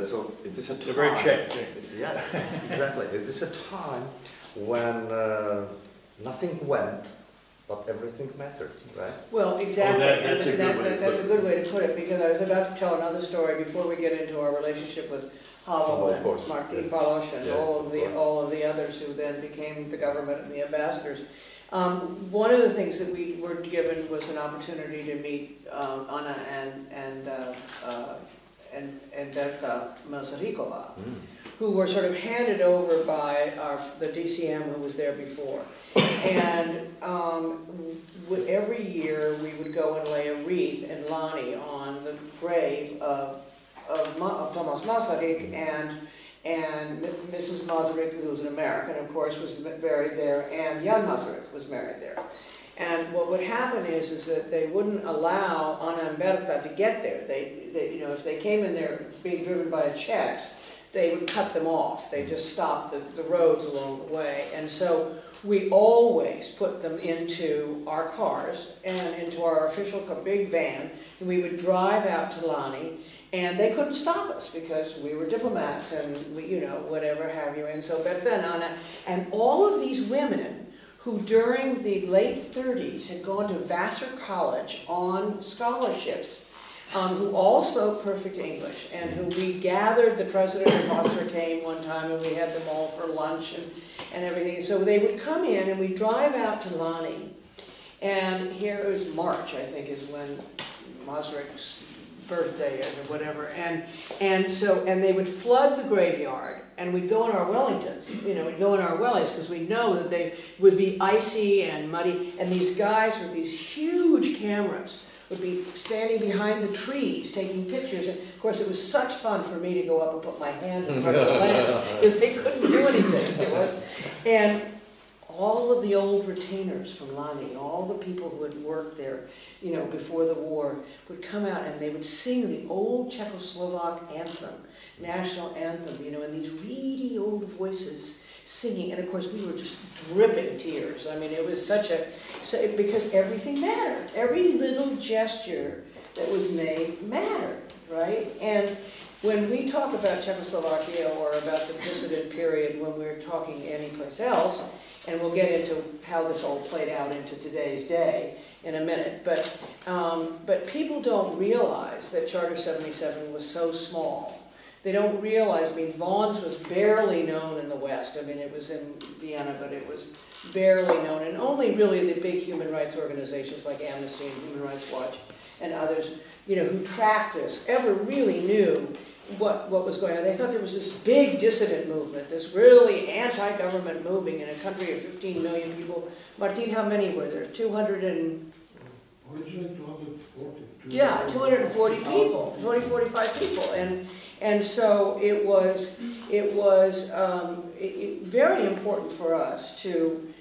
So it is a time. It's a very Czech thing. Yeah, exactly. It is a time when nothing went, but everything mattered, right? Well, exactly, that's a good way to put it, because I was about to tell another story before we get into our relationship with Havla and Martin Palos and all of the others who then became the government and the ambassadors. One of the things that we were given was an opportunity to meet Anna and Berta Mazarikova, who were sort of handed over by the DCM who was there before. And every year we would go and lay a wreath in Lani on the grave of Thomas Masaryk and Mrs. Masaryk, who was an American, of course, was buried there, and Jan Masaryk was married there. And what would happen is that they wouldn't allow Anna and Berta to get there. They, you know, if they came in there being driven by Czechs, they would cut them off. They just stopped the roads along the way. And so we always put them into our cars and into our official big van, and we would drive out to Lani, and they couldn't stop us because we were diplomats and we, you know, whatever have you. And so Berta and Anna and all of these women who during the late 30s had gone to Vassar College on scholarships, who all spoke perfect English, and who we gathered, the president of Vassar came one time and we had them all for lunch and everything. So they would come in and we'd drive out to Lani, and here it was March, I think, is when Masaryk's birthday or whatever, and they would flood the graveyard, and we'd go in our Wellingtons, you know, we'd go in our wellies because we'd know that they would be icy and muddy, and these guys with these huge cameras would be standing behind the trees taking pictures, and of course it was such fun for me to go up and put my hand in front of the lens because they couldn't do anything to us. And all of the old retainers from Lani, all the people who had worked there, you know, before the war, would come out and they would sing the old Czechoslovak anthem, national anthem, you know, in these really old voices singing. And of course we were just dripping tears. I mean, it was such a, because everything mattered. Every little gesture that was made mattered, right? And when we talk about Czechoslovakia or about the dissident period, when we're talking anyplace else, and we'll get into how this all played out into today's day in a minute, but people don't realize that Charter 77 was so small. They don't realize, I mean, Vaughan's was barely known in the West. I mean, it was in Vienna, but it was barely known, and only really the big human rights organizations like Amnesty and Human Rights Watch and others, you know, who tracked this, ever really knew what was going on. They thought there was this big dissident movement, this really anti-government movement in a country of 15 million people. Martin, how many were there? 200 and... Originally 240. Yeah, 240 people, 45 people. And so it was very important for us to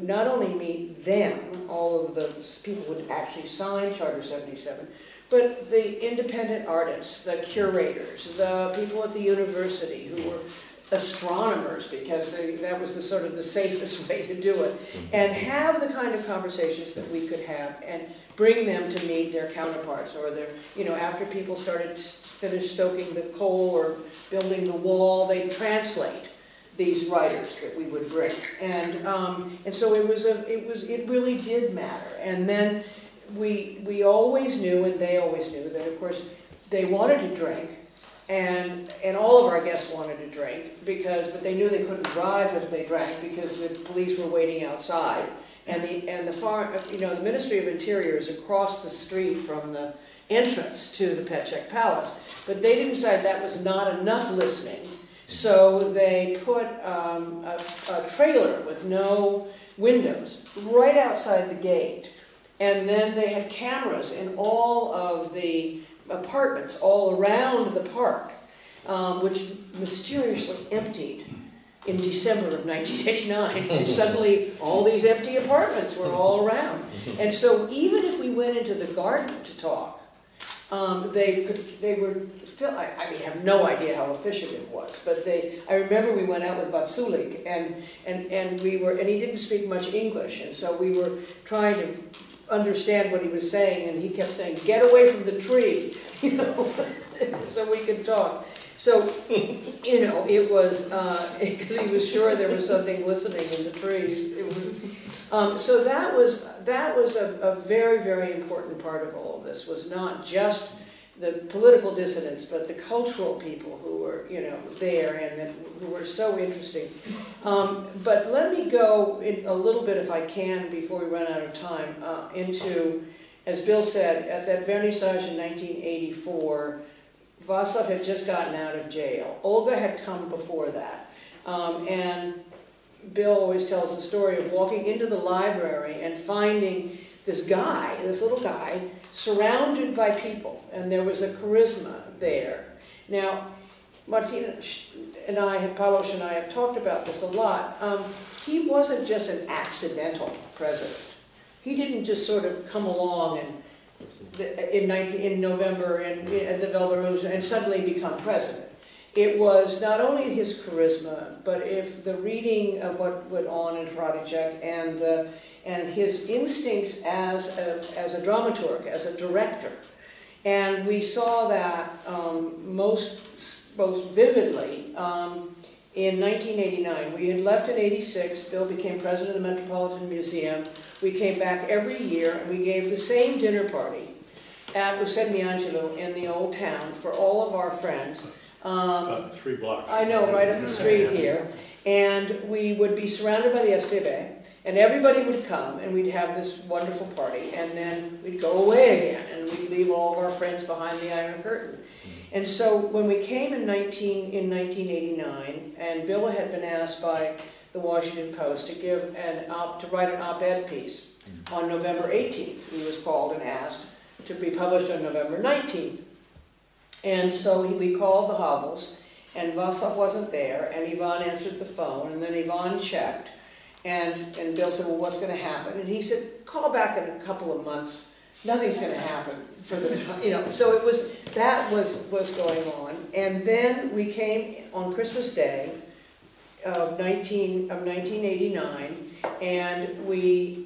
not only meet them, all of the people who would actually sign Charter 77, but the independent artists, the curators, the people at the university who were astronomers, because that was the sort of the safest way to do it, and have the kind of conversations that we could have and bring them to meet their counterparts, or their, you know, after people finished stoking the coal or building the wall, they'd translate these writers that we would bring, and so it really did matter. And then we always knew, and they always knew, that of course they wanted to drink, and all of our guests wanted to drink, but they knew they couldn't drive if they drank because the police were waiting outside, and the Ministry of Interior is across the street from the entrance to the Petchek Palace, but they decide that was not enough listening, so they put a trailer with no windows right outside the gate, and then they had cameras in all of the apartments all around the park, which mysteriously emptied in December of 1989, and suddenly all these empty apartments were all around. And so even if we went into the garden to talk, they were, I mean, I have no idea how efficient it was, but I remember we went out with Vatsulik, and he didn't speak much English, and so we were trying to understand what he was saying, and he kept saying, "Get away from the tree," you know, so we could talk. So, you know, it was, because he was sure there was something listening in the trees. It was, so that was a very, very important part of all of this, was not just the political dissidents, but the cultural people who were, you know, there and who were so interesting. But let me go in a little bit, if I can, before we run out of time, into, as Bill said, at that vernissage in 1984, Václav had just gotten out of jail. Olga had come before that. And Bill always tells the story of walking into the library and finding this guy, this little guy, surrounded by people. And there was a charisma there. Now, Martina and I, Palos and I have talked about this a lot. He wasn't just an accidental president. He didn't just sort of come along and in November and the Velvet Rouge and suddenly become president. It was not only his charisma, but if the reading of what went on in Hradeček and his instincts as a dramaturg, as a director. And we saw that most vividly in 1989. We had left in '86. Bill became president of the Metropolitan Museum. We came back every year, and we gave the same dinner party at Lucerniangelo in the old town for all of our friends. 3 blocks. I know, right up the street here. And we would be surrounded by the STB, and everybody would come, and we'd have this wonderful party, and then we'd go away again, and we'd leave all of our friends behind the Iron Curtain. And so when we came in 1989, and Bill had been asked by the Washington Post to write an op-ed piece on November 18th. He was called and asked to be published on November 19th. And so we called the Havels, and Václav wasn't there, and Ivan answered the phone, and then Ivan checked, and Bill said, "Well, what's going to happen?" And he said, "Call back in a couple of months. Nothing's going to happen for the time," you know. So that was going on, and then we came on Christmas Day of 1989, and we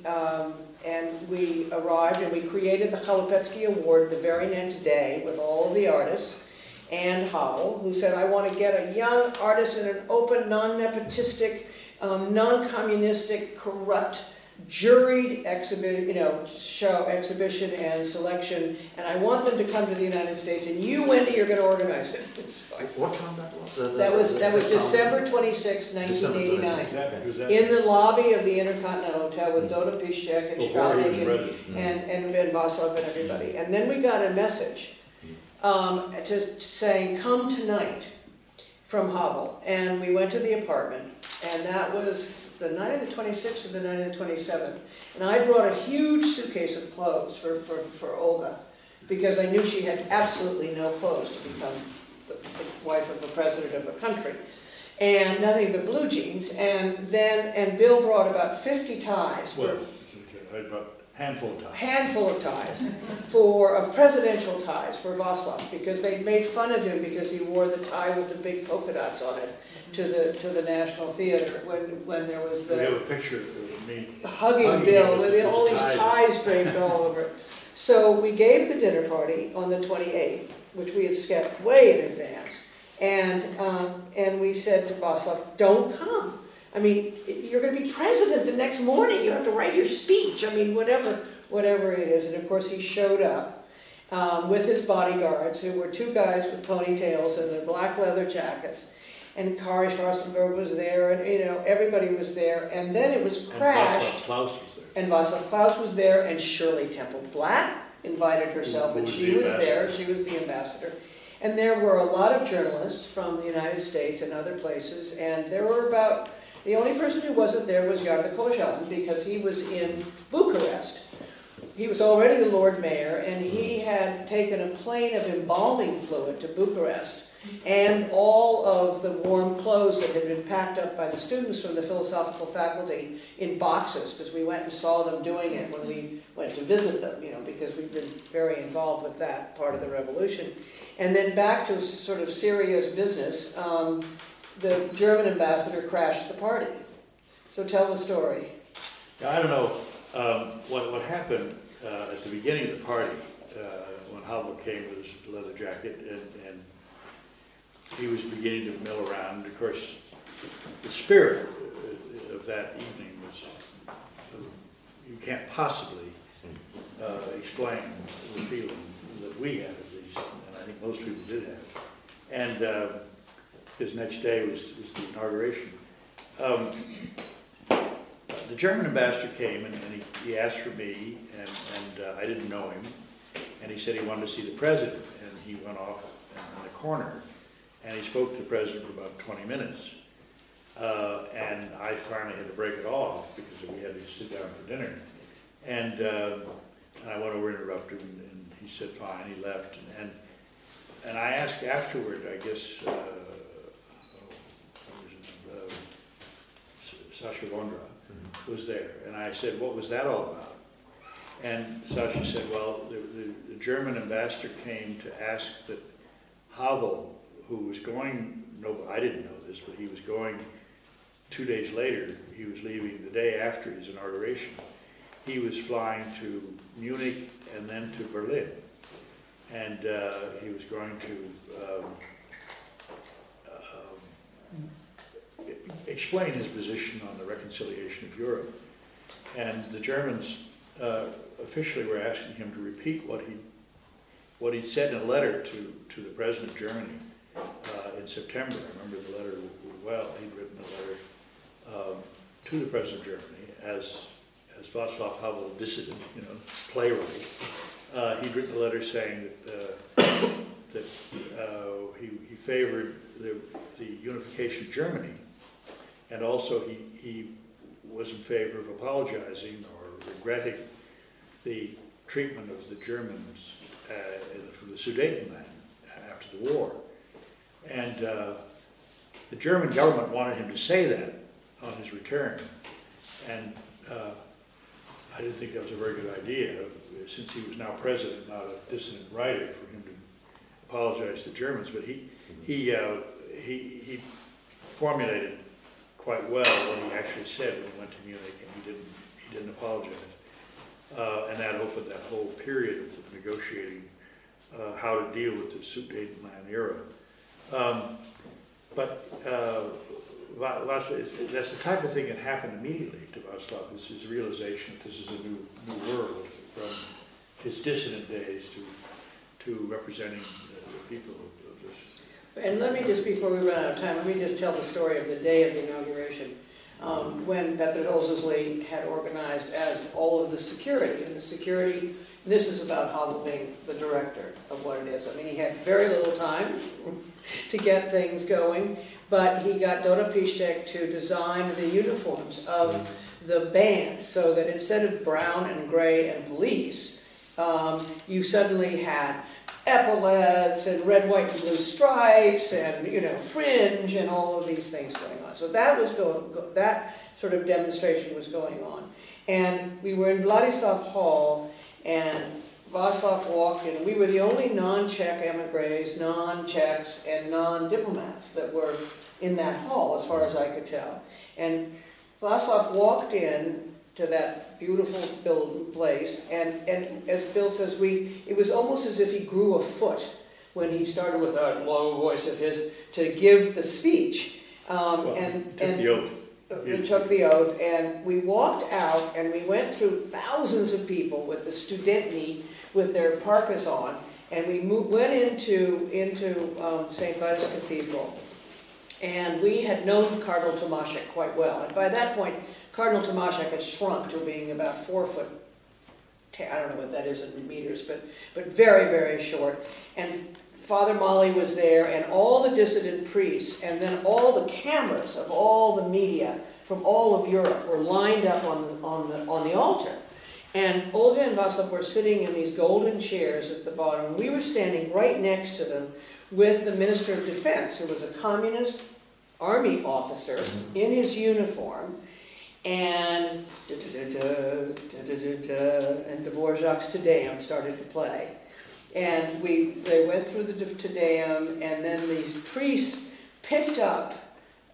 arrived and we created the Chalupetsky Award the very next day with all of the artists, and Howell, who said, "I want to get a young artist in an open, non-nepotistic, non-communistic, corrupt, juried exhibition and selection, and I want them to come to the United States, and you, Wendy, are going to organize it." What time that was? That was December 26, 1989. In the lobby of the Intercontinental Hotel with Dota Piszczek and Stralik and Václav and everybody. And then we got a message saying, "Come tonight," from Havel. And we went to the apartment, and that was the night of the 26th or the night of the 27th. And I brought a huge suitcase of clothes for Olga, because I knew she had absolutely no clothes to become the wife of a president of a country. And nothing but blue jeans. And Bill brought about 50 ties. Well, I brought a handful of ties. Of presidential ties for Václav, because they made fun of him because he wore the tie with the big polka dots on it to the National Theater when there was the... We have a picture of me hugging Bill with all these ties draped all over it. So we gave the dinner party on the 28th, which we had sketched way in advance. And we said to Václav, "Don't come. I mean, you're going to be president the next morning. You have to write your speech. I mean, whatever it is." And of course, he showed up with his bodyguards, who were 2 guys with ponytails and their black leather jackets. And Kari Schwarzenberg was there, and everybody was there. And then it was crashed. And Václav Klaus was there, and Shirley Temple Black invited herself, and she was there. She was the ambassador. And there were a lot of journalists from the United States and other places, and there were the only person who wasn't there was Jarda Kozhan, because he was in Bucharest. he was already the Lord Mayor, and he had taken a plane of embalming fluid to Bucharest, and all of the warm clothes that had been packed up by the students from the philosophical faculty in boxes, because we went and saw them doing it when we went to visit them, you know, because we've been very involved with that part of the revolution. And then back to sort of serious business, the German ambassador crashed the party. So tell the story. I don't know what happened at the beginning of the party when Havla came with his leather jacket and he was beginning to mill around. And of course, the spirit of that evening was, you can't possibly explain the feeling that we had, at least, and I think most people did have. And his next day was the inauguration. The German ambassador came and he asked for me, and I didn't know him, and he said he wanted to see the president, and he went off in the corner, and he spoke to the president for about 20 minutes, and I finally had to break it off because we had to sit down for dinner, and I went over and interrupted him, and he said fine, he left, and I asked afterward, I guess, Sasha Vondra was there, and I said, what was that all about? And Sasha said, well, the German ambassador came to ask that Havla, who was going, no, I didn't know this, but he was going 2 days later, he was leaving the day after his inauguration. He was flying to Munich and then to Berlin, and he was going to explain his position on the reconciliation of Europe. And the Germans officially were asking him to repeat what he'd said in a letter to the President of Germany in September. I remember the letter well. He'd written a letter to the President of Germany as Václav Havel, dissident, you know, playwright. He'd written a letter saying that he favored the unification of Germany, and also he was in favor of apologizing or regretting the treatment of the Germans from the Sudetenland after the war. And the German government wanted him to say that on his return, and I didn't think that was a very good idea, since he was now president, not a dissident writer, for him to apologize to the Germans. But he formulated quite well what he actually said when he went to Munich, and he didn't apologize, and that opened that whole period of negotiating how to deal with the Sudetenland era. That's the type of thing that happened immediately to Václav, is his realization that this is a new world, from his dissident days to representing the people of this. And let me just, before we run out of time, let me just tell the story of the day of the inauguration, when Petr Olszewski had organized as all of the security, and the security, and this is about Havla being the director of what it is. I mean, he had very little time to get things going, but he got Dora Piszczek to design the uniforms of the band, so that instead of brown and gray and police, you suddenly had epaulets and red, white, and blue stripes and, you know, fringe and all of these things going on. So that was that sort of demonstration was going on. And we were in Vladislav Hall, and Václav walked in. We were the only non-Czech emigres, non-Czechs, and non-diplomats that were in that hall, as far as I could tell. And Václav walked in to that beautiful built place, and as Bill says, it was almost as if he grew a foot when he started with that low voice of his to give the speech. We took the oath, and we walked out, and we went through thousands of people with the studentni with their parkas on, and we went into St. Vitus Cathedral, and we had known Cardinal Tomaszek quite well, and by that point, Cardinal Tomaszek had shrunk to being about 4 foot, I don't know what that is in meters, but very, very short. And Father Molly was there, and all the dissident priests, and then all the cameras of all the media from all of Europe were lined up on the altar. And Olga and Václav were sitting in these golden chairs at the bottom. We were standing right next to them with the Minister of Defense, who was a communist army officer in his uniform, and Dvorak's Te Deum started to play. And they went through the Te Deum, and then these priests picked up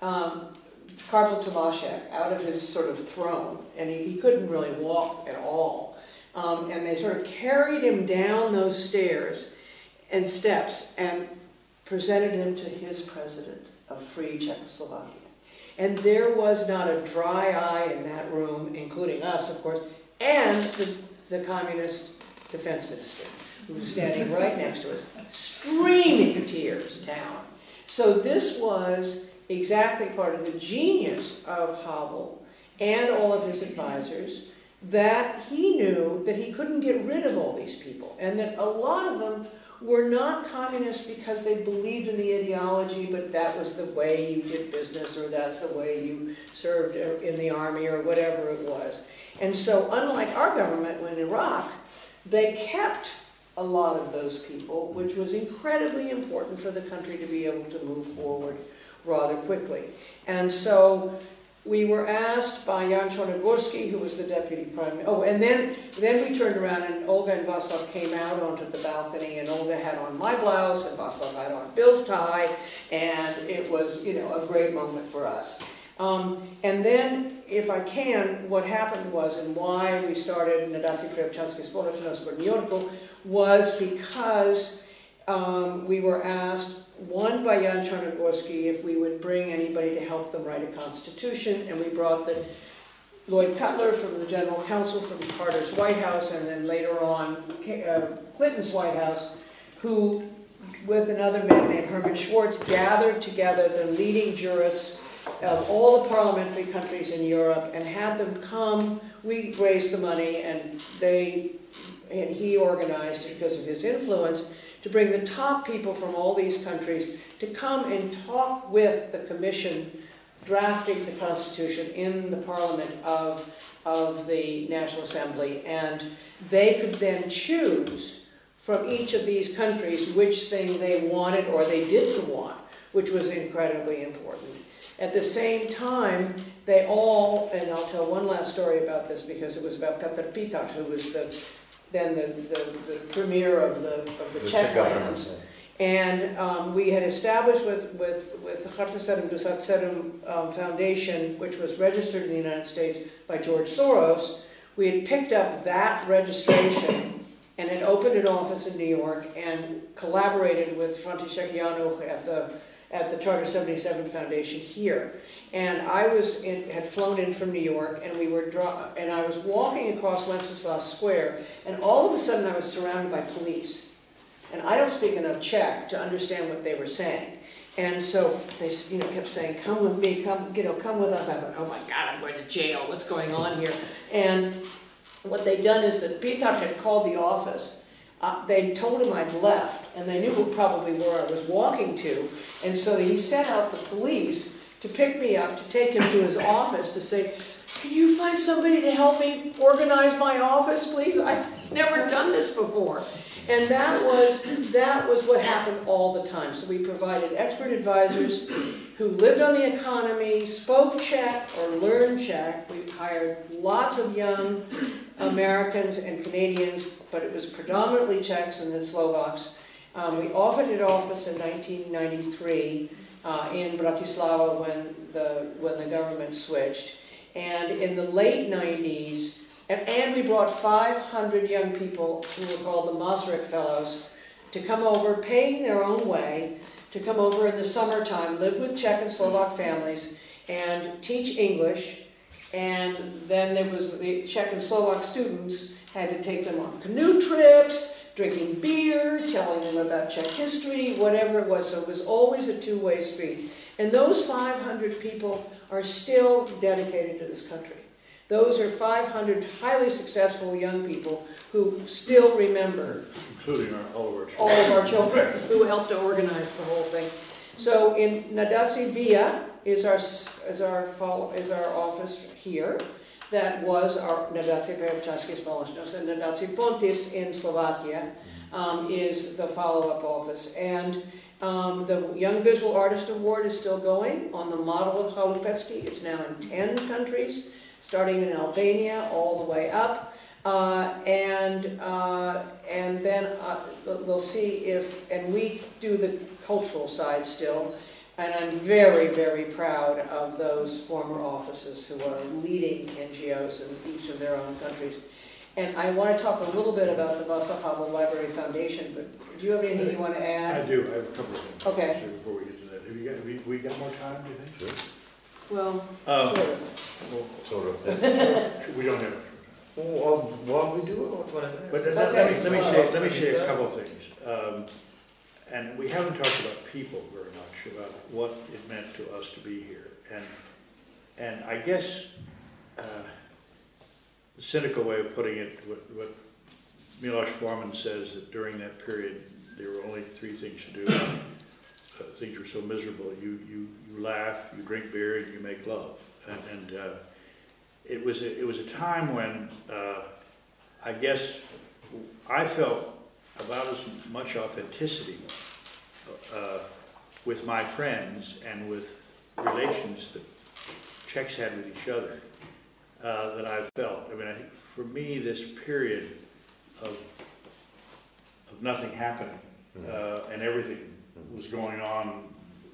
Cardinal Tomášek out of his sort of throne, and he couldn't really walk at all. And they sort of carried him down those stairs and steps and presented him to his president of free Czechoslovakia. And there was not a dry eye in that room, including us, of course, and the communist defense minister, who was standing right next to us, streaming tears down. So this was exactly part of the genius of Havel and all of his advisors, that he knew that he couldn't get rid of all these people, and that a lot of them were not communists because they believed in the ideology, but that was the way you did business, or that's the way you served in the army, or whatever it was. And so, unlike our government in Iraq, they kept a lot of those people, which was incredibly important for the country to be able to move forward rather quickly. And so we were asked by Jan Chornogorski, who was the deputy prime minister. Oh, and then we turned around, and Olga and Václav came out onto the balcony, and Olga had on my blouse, and Václav had on Bill's tie, and it was, you know, a great moment for us. And then, if I can, what happened was, and why we started Nadace Občanské společnosti v New Yorku, was because we were asked, one by Jan Chornogorski, if we would bring anybody to help them write a constitution, and we brought the Lloyd Cutler from the General Counsel from Carter's White House, and then later on Clinton's White House, who, with another man named Herman Schwartz, gathered together the leading jurists of all the parliamentary countries in Europe and had them come. We raised the money, and he organized it because of his influence, to bring the top people from all these countries to come and talk with the commission drafting the Constitution in the Parliament of the National Assembly, and they could then choose from each of these countries which thing they wanted or they didn't want, which was incredibly important. At the same time, they all, and I'll tell one last story about this because it was about Petr Pitaš, who was then the premier of the Czech lands. And we had established with the Charta 77 Foundation, which was registered in the United States by George Soros, we had picked up that registration and had opened an office in New York and collaborated with František Jánoch at the Charter 77 Foundation here. And I had flown in from New York, and and I was walking across Wenceslas Square, and all of a sudden I was surrounded by police. And I don't speak enough Czech to understand what they were saying. And so they, kept saying, "Come with me, come with us." I thought, "Oh my God, I'm going to jail. What's going on here?" And what they'd done is that Pitaš had called the office. They told him I'd left, and they knew probably where I was walking to. And so he sent out the police to pick me up, to take him to his office, to say, "Can you find somebody to help me organize my office, please? I've never done this before." And that was what happened all the time. So we provided expert advisors who lived on the economy, spoke Czech or learned Czech. We hired lots of young Americans and Canadians, but it was predominantly Czechs and then Slovaks. We offered an office in 1993 in Bratislava when the government switched. And in the late 90s, and we brought 500 young people who were called the Masaryk Fellows to come over, paying their own way, to come over in the summertime, live with Czech and Slovak families, and teach English. And then there was the Czech and Slovak students had to take them on canoe trips, drinking beer, telling them about Czech history, whatever it was. So it was always a two-way street. And those 500 people are still dedicated to this country. Those are 500 highly successful young people who still remember. Including all of our children who helped to organize the whole thing. So in Nadace Via is our office here. that was our Nadace Společnost, and Nadace Points in Slovakia is the follow-up office. And the Young Visual Artist Award is still going on the model of Havlových. It's now in 10 countries, starting in Albania all the way up. And then we'll see if, and we do the cultural side still, and I'm very, very proud of those former officers who are leading NGOs in each of their own countries. And I want to talk a little bit about the Václav Havel Library Foundation, but do you have anything you want to add? I do. I have a couple of things. Okay. Before we get to that, have we got more time? Do you think? Sure. Well, Sort of. We don't have. Or what we do, or whatever. But let me say a couple of things. And we haven't talked about people very much, about what it meant to us to be here. And I guess the cynical way of putting it, what Miloš Forman says, that during that period there were only 3 things to do. Things were so miserable. You laugh, you drink beer, and you make love. And it was a time when I guess I felt about as much authenticity with my friends and with relations that Czechs had with each other that I've felt. I mean, I think for me, this period of nothing happening and everything was going on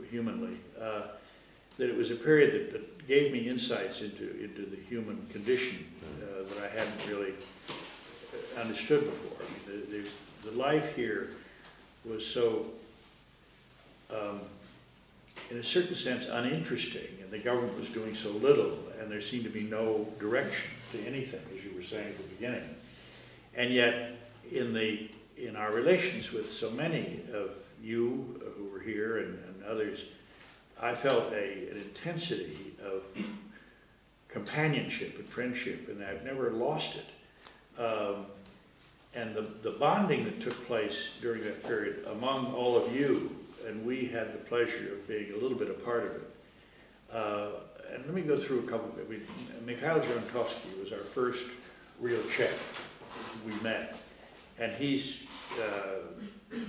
humanly, that it was a period that gave me insights into the human condition that I hadn't really understood before. I mean, the life here was so, in a certain sense, uninteresting, and the government was doing so little, and there seemed to be no direction to anything, as you were saying at the beginning. And yet, in our relations with so many of you who were here and others, I felt an intensity of companionship and friendship, and I've never lost it. And the bonding that took place during that period among all of you, and we had the pleasure of being a little bit a part of it. And let me go through a couple of it. Mikhail Jantovsky was our first real Czech we met, and he's,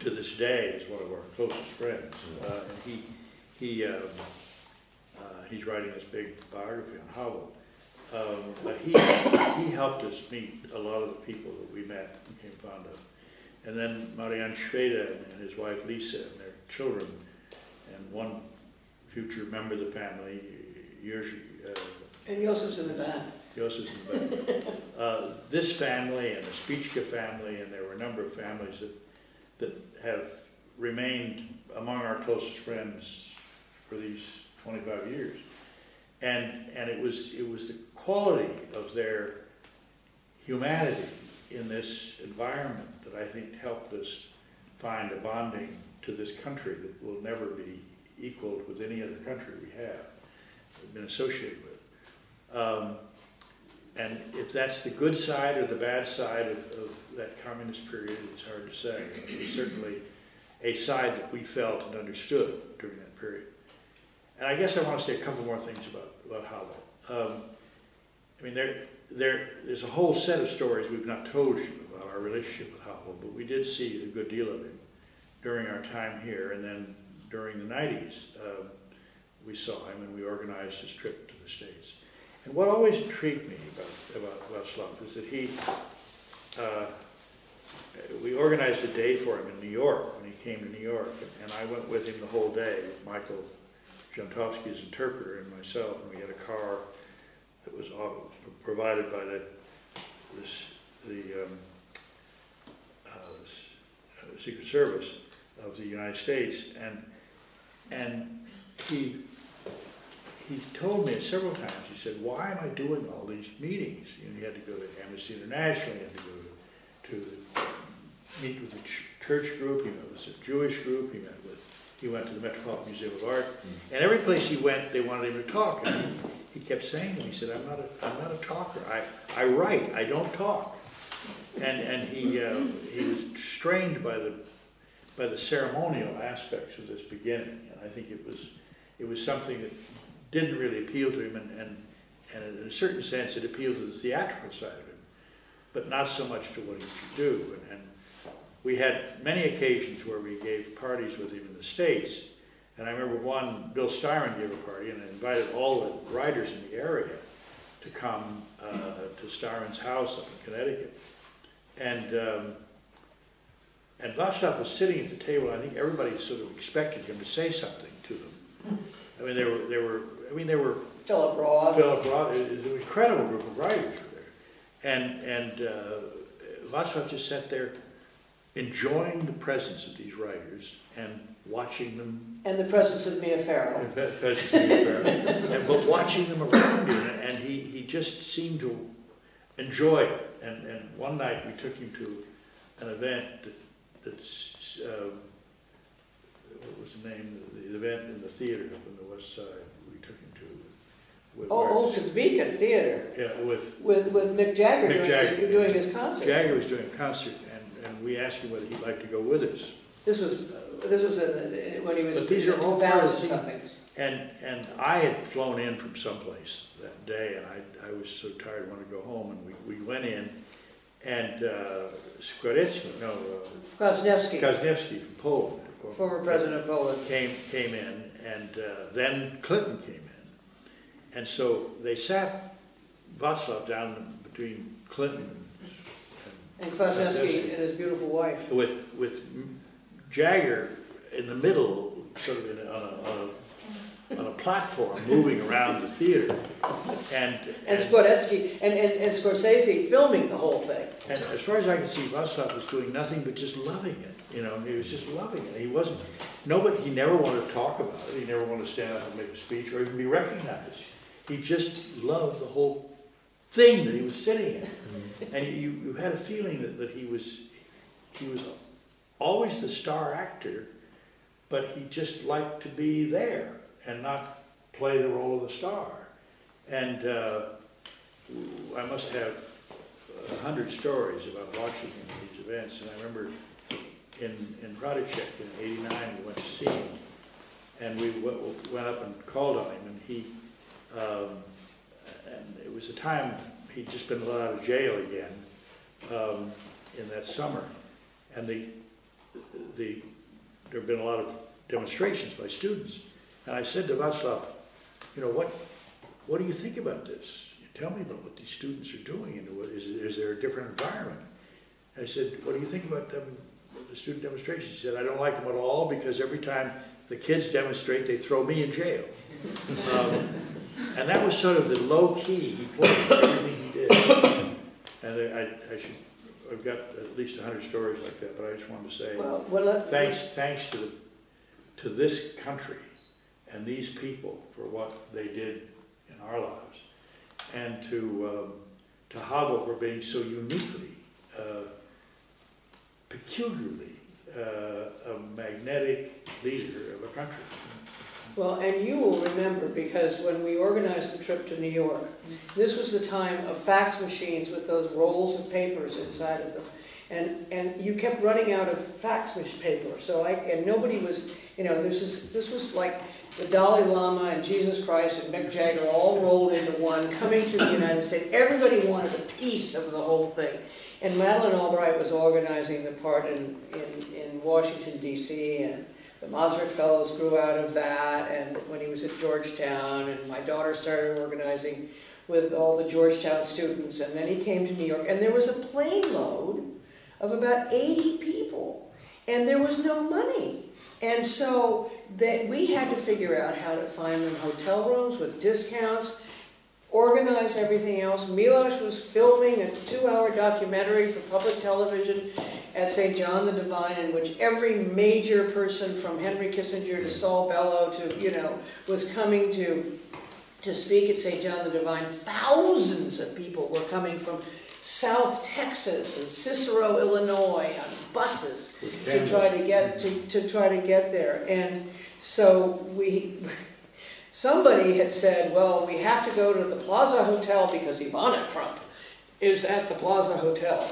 to this day, is one of our closest friends. And he's writing this big biography on Havel. But he helped us meet a lot of the people that we met and became fond of. And then Marian Schwede and his wife Lisa and their children, and one future member of the family, Jerzy. and Josef's in the back. Josef's in the back. This family and the Spička family, and there were a number of families that have remained among our closest friends for these 25 years. And it was the quality of their humanity in this environment that I think helped us find a bonding to this country that will never be equaled with any other country we have been associated with. And if that's the good side or the bad side of that communist period, it's hard to say. It was certainly a side that we felt and understood during that period. And I guess I want to say a couple more things about Havel. I mean, there's a whole set of stories we've not told you about our relationship with Havel, but we did see a good deal of him during our time here, and then during the 90s we saw him and we organized his trip to the States. And what always intrigued me about Václav is that we organized a day for him in New York when he came to New York, and I went with him the whole day with Michael Jantovsky as interpreter and myself, and we had a car that was provided by the Secret Service of the United States, and he told me several times, he said, why am I doing all these meetings? You know, he had to go to Amnesty International, he had to go to meet with the church group, he met with the Jewish group, he went to the Metropolitan Museum of Art, and every place he went, they wanted him to talk. And he kept saying to me, he said, I'm not a talker. I write, I don't talk. And he was strained by the ceremonial aspects of this beginning, and I think it was something that didn't really appeal to him, And in a certain sense, it appealed to the theatrical side of him, but not so much to what he could do. And we had many occasions where we gave parties with him in the States. And I remember one, Bill Styron gave a party and invited all the writers in the area to come to Styron's house up in Connecticut. And Václav was sitting at the table, and I think everybody sort of expected him to say something to them. I mean, they were Philip Roth. It was an incredible group of writers were there. And Václav just sat there enjoying the presence of these writers and watching them. And the presence of Mia Farrow. But watching them around him, and he just seemed to enjoy it. And one night we took him to an event that's, what was the name? The event in the theater up on the west side. We took him to. Olson's Beacon Theater. Yeah, with Mick Jagger, doing his concert. Jagger was doing a concert, and we asked him whether he'd like to go with us. This was when he was But these are all something. And I had flown in from someplace that day, and I was so tired I wanted to go home, and we went in, and Kwasniewski from Poland, former president of Poland, came in, and then Clinton came in. And so they sat Václav down between Clinton and Kwasniewski and his beautiful wife. With Jagger in the middle, sort of on a platform, moving around the theater. And Scorsese and Scorsese filming the whole thing. And as far as I can see, Václav was doing nothing but just loving it. You know, he was just loving it. He wasn't, he never wanted to talk about it. He never wanted to stand up and make a speech or even be recognized. He just loved the whole thing that he was sitting in. And you had a feeling that he was always the star actor, but he just liked to be there and not play the role of the star. And I must have 100 stories about watching him at these events. And I remember in Pradicek in '89, we went to see him, and we went up and called on him, and and it was a time he'd just been let out of jail again in that summer, and there had been a lot of demonstrations by students. And I said to Václav, you know, what do you think about this? Tell me about what these students are doing, and is there a different environment? And I said, what do you think about the student demonstrations? He said, I don't like them at all, because every time the kids demonstrate, they throw me in jail. And that was sort of the low key he played everything he did. And I've got at least 100 stories like that, but I just wanted to say, thanks to this country and these people for what they did in our lives, and to Havel for being so uniquely, peculiarly a magnetic leader of a country. Well, and you will remember, because when we organized the trip to New York, this was the time of fax machines with those rolls of papers inside of them. And you kept running out of fax paper. So nobody was, you know, this was like the Dalai Lama and Jesus Christ and Mick Jagger all rolled into one, coming to the United States. Everybody wanted a piece of the whole thing. And Madeleine Albright was organizing the part in Washington, D.C., and the Masaryk Fellows grew out of that, and when he was at Georgetown, and my daughter started organizing with all the Georgetown students, and then he came to New York, and there was a plane load of about 80 people, and there was no money. And so we had to figure out how to find them hotel rooms with discounts, organize everything else. Miloš was filming a 2-hour documentary for public television at St. John the Divine, in which every major person from Henry Kissinger to Saul Bellow to, you know, was coming to speak at St. John the Divine. Thousands of people were coming from South Texas and Cicero, Illinois, on buses to try to get there. And so somebody had said, well, we have to go to the Plaza Hotel because Ivana Trump is at the Plaza Hotel.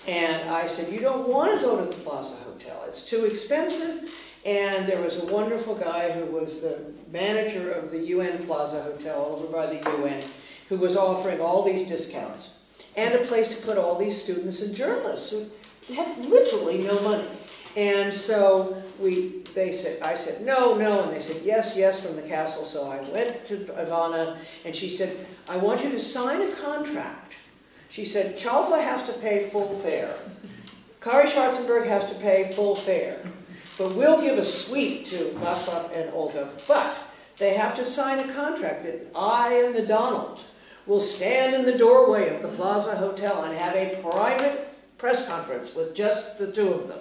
And I said, you don't want to go to the Plaza Hotel. It's too expensive. And there was a wonderful guy who was the manager of the UN Plaza Hotel over by the UN. who was offering all these discounts and a place to put all these students and journalists who had literally no money. And so I said, no, and they said, yes, from the castle. So I went to Ivana, and she said, I want you to sign a contract. She said, Chalfa has to pay full fare. Kari Schwarzenberg has to pay full fare. But we'll give a suite to Václav and Olga. But they have to sign a contract that I and the Donald will stand in the doorway of the Plaza Hotel and have a private press conference with just the two of them.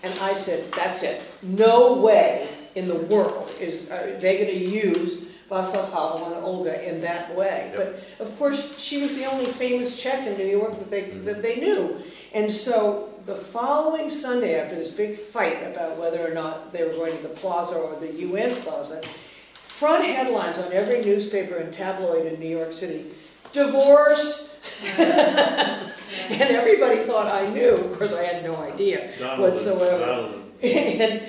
And I said, that's it. No way in the world are they going to use Václav Havel and Olga in that way. Yep. But of course, she was the only famous Czech in New York that they knew. And so the following Sunday, after this big fight about whether or not they were going to the Plaza or the UN Plaza, front headlines on every newspaper and tabloid in New York City, divorce. And everybody thought I knew. Of course, I had no idea whatsoever. And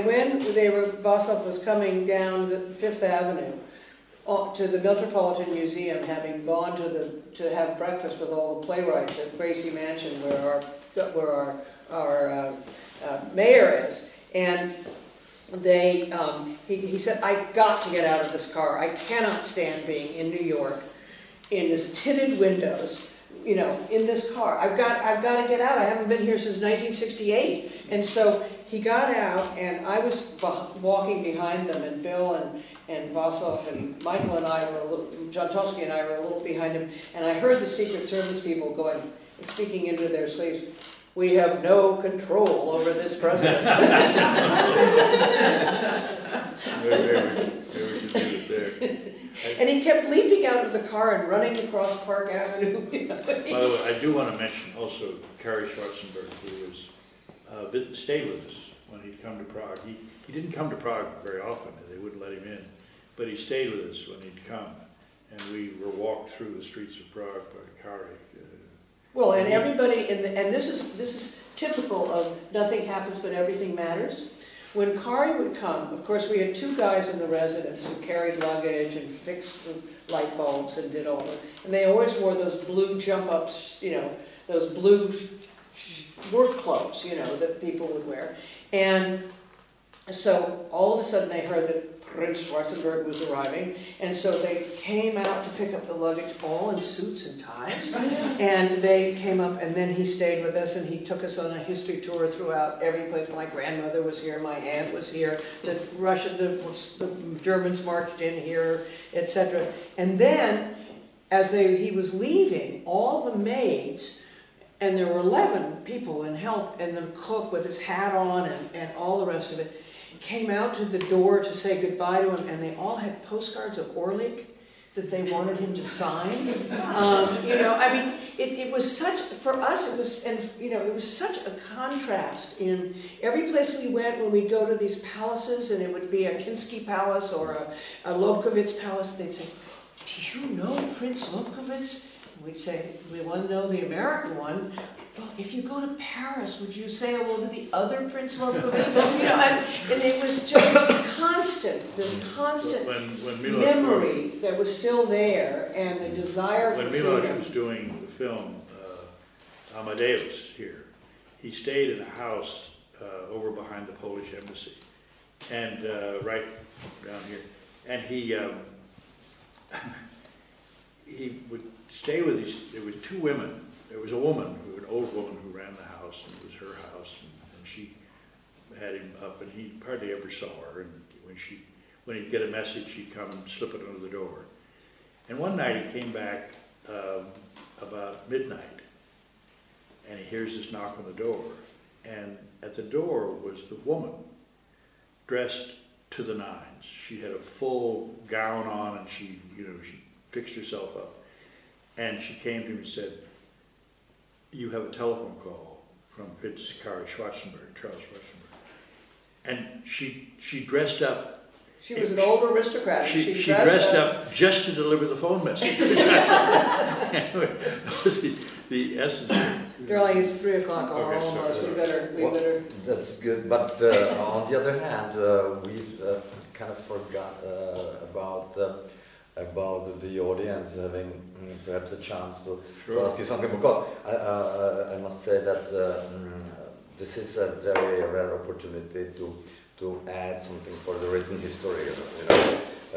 when Václav was coming down the Fifth Avenue to the Metropolitan Museum, having gone to have breakfast with all the playwrights at Gracie Mansion, where our mayor is, and he said, I got to get out of this car. I cannot stand being in New York in this tinted windows, you know, in this car. I've got to get out. I haven't been here since 1968. And so he got out, and I was walking behind them, and Bill and Václav and Michael and I were John Tosky and I were a little behind him, and I heard the Secret Service people going, speaking into their sleeves, we have no control over this president. And he kept leaping out of the car and running across Park Avenue. By the way, I do want to mention also Kari Schwarzenberg, who stayed with us when he'd come to Prague. He didn't come to Prague very often, they wouldn't let him in, but he stayed with us when he'd come, and we were walked through the streets of Prague by Kari. Well, and everybody, and this is typical of nothing happens but everything matters. When Kari would come, of course, we had two guys in the residence who carried luggage and fixed the light bulbs and did all that. And they always wore those blue jump-ups, you know, those blue work clothes, you know, that people would wear. And so all of a sudden they heard that Prince Schwarzenberg was arriving, and so they came out to pick up the luggage, all in suits and ties. And they came up, and then he stayed with us, and he took us on a history tour throughout every place. My grandmother was here, my aunt was here, the Germans marched in here, etc. And then, as he was leaving, all the maids, and there were 11 people in help, and the cook with his hat on, and all the rest of it, came out to the door to say goodbye to him, and they all had postcards of Orlik that they wanted him to sign. You know, I mean, it was such, for us, it was, and you know, it was such a contrast in every place we went. When we'd go to these palaces, and it would be a Kinsky Palace or a Lobkowitz Palace, they'd say, do you know Prince Lobkowitz? We'd say, we want to know the American one. Well, if you go to Paris, would you say hello to the other Prince Lobkowitz? You know, and it was just constant, this constant when memory that was still there, and the desire for freedom. When Miloš was doing the film Amadeus here, he stayed in a house over behind the Polish embassy, and right down here, and he would stay with these. There were two women. There was a woman, an old woman who ran the house, and it was her house, and she had him up, and he hardly ever saw her. And when he'd get a message, she'd come and slip it under the door. And one night he came back about midnight, and he hears this knock on the door, and at the door was the woman, dressed to the nines. She had a full gown on, and she fixed herself up. And she came to him and said, you have a telephone call from Prince Kari Schwarzenberg, Charles Schwarzenberg. And she dressed up. She was an old aristocrat. She dressed up just to deliver the phone message. That was the essence. Darling, it's 3 o'clock almost. We better. That's good. But on the other hand, we've kind of forgot about about the audience having perhaps a chance to Sure. ask you something, because I must say that this is a very rare opportunity to add something for the written history. You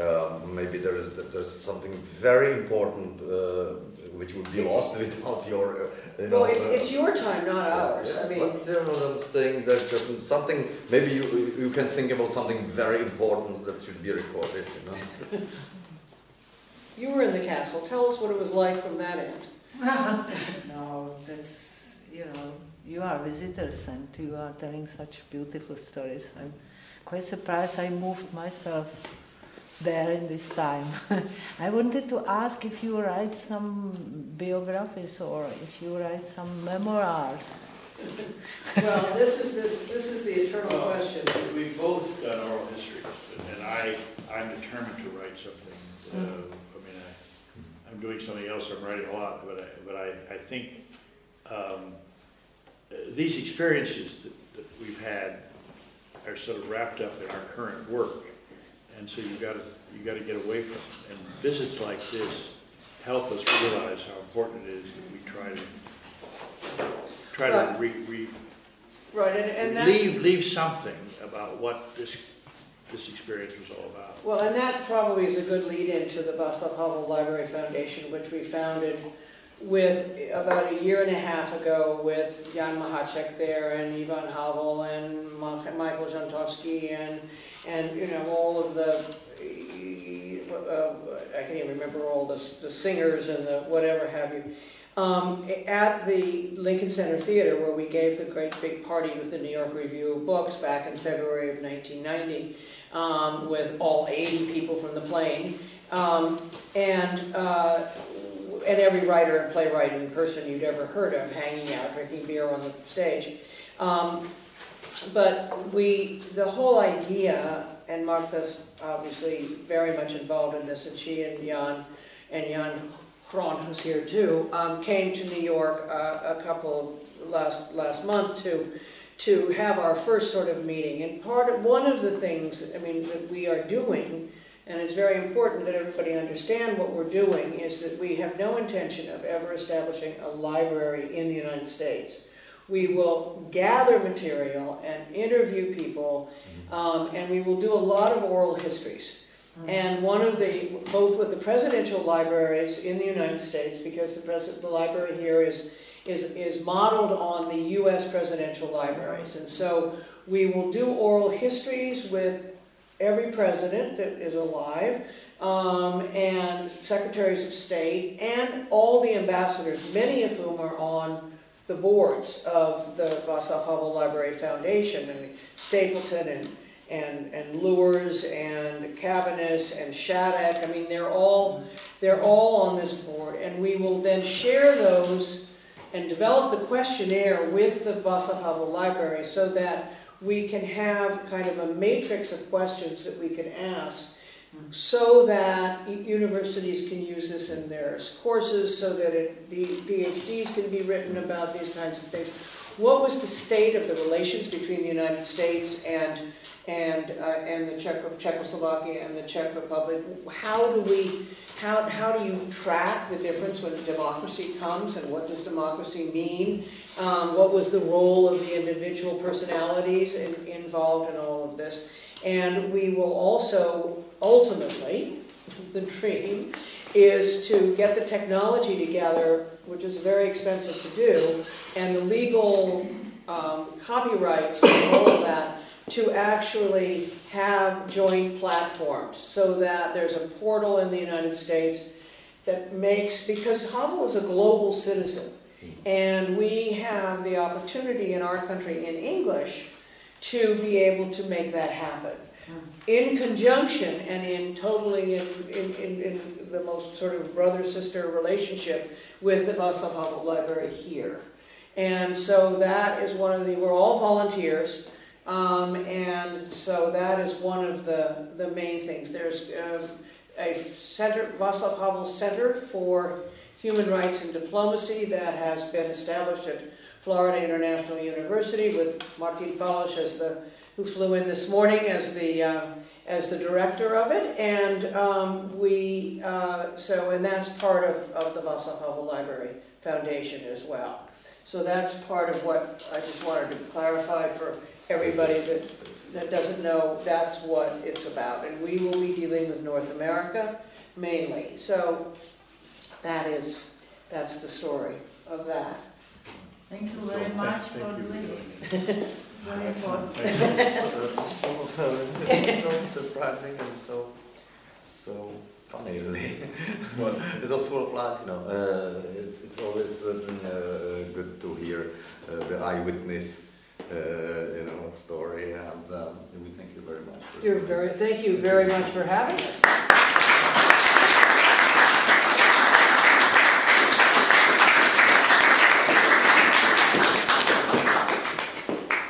know, maybe there's something very important which would be lost without your. You know, well, it's your time, not ours. Yes, I mean, but you know, I'm saying that just something. Maybe you can think about something very important that should be recorded. You know. you were in the castle. Tell us what it was like from that end. No, that's, you know, you are visitors and you are telling such beautiful stories. I'm quite surprised I moved myself there in this time. I wanted to ask if you write some biographies or if you write some memoirs. Well, this is the eternal question. We've both done oral histories, and I'm determined to write something. I mean, I'm doing something else. I'm writing a lot, but I think these experiences that we've had are sort of wrapped up in our current work, and so you got to get away from it. And visits like this help us realize how important it is that we try to Right, and that, leave something about what this experience was all about. well, and that probably is a good lead into the Václav Havel Library Foundation, which we founded with about a year and a half ago with Jan Mahacek there and Ivan Havel and Michael Jantovsky and you know, all of the I can't even remember all the singers and the whatever have you. At the Lincoln Center Theater, where we gave the great big party with the New York Review of Books back in February of 1990, with all 80 people from the plane, and every writer and playwright and person you'd ever heard of hanging out, drinking beer on the stage. But the whole idea, and Martha's obviously very much involved in this, and she and Jan Kront, who's here too, came to New York a couple of last month to have our first sort of meeting. And one of the things, I mean, that we are doing, and it's very important that everybody understand what we're doing, is that we have no intention of ever establishing a library in the United States. We will gather material and interview people, and we will do a lot of oral histories. And both with the presidential libraries in the United States, because the library here is modeled on the U.S. presidential libraries. And so we will do oral histories with every president that is alive, and secretaries of state, and all the ambassadors, many of whom are on the boards of the Václav Havel Library Foundation, and Stapleton and Luers and Cabanis and Shattuck. I mean, they're all on this board, and we will then share those and develop the questionnaire with the Václav Havel Library so that we can have kind of a matrix of questions that we can ask, so that universities can use this in their courses, so that PhDs can be written about these kinds of things. What was the state of the relations between the United States and the Czechoslovakia and the Czech Republic? How do you track the difference when democracy comes, and what does democracy mean? What was the role of the individual personalities involved in all of this? And we will also, ultimately, the dream is to get the technology together, which is very expensive to do, and the legal copyrights and all of that, to actually have joint platforms, so that there's a portal in the United States that makes, because Havel is a global citizen, and we have the opportunity in our country in English to be able to make that happen. In conjunction and in the most sort of brother-sister relationship with the Václav Havel Library here. And so that is we're all volunteers, and so that is one of the main things. There's a center, Václav Havel Center for Human Rights and Diplomacy that has been established at Florida International University with Martin Palos who flew in this morning as the director of it, and and that's part of the Václav Havel Library Foundation as well. So that's part of what I just wanted to clarify for everybody that doesn't know. That's what it's about, and we will be dealing with North America mainly. So that's the story of that. Thank you very much for doing it. It's very important. It's so surprising and so funny, really. Well, it's also full of life, you know. It's always good to hear the eyewitness, story, and we thank you very much. Thank you very much for having us.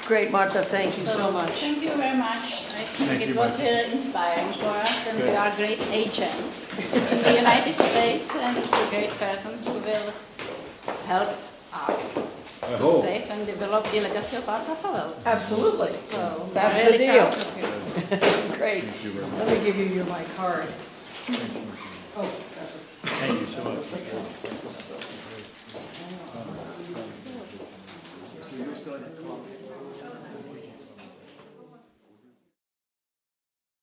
Great, Martha, thank you so much. Thank you very much. I think it was inspiring for us, and you are great agents in the United States, and a great person who will help us to save and develop the legacy of Václav Havel. Absolutely. So That's really the deal. proud of you. Great. Let me give you my card. Oh, that's it. Thank you so much. So you're still in the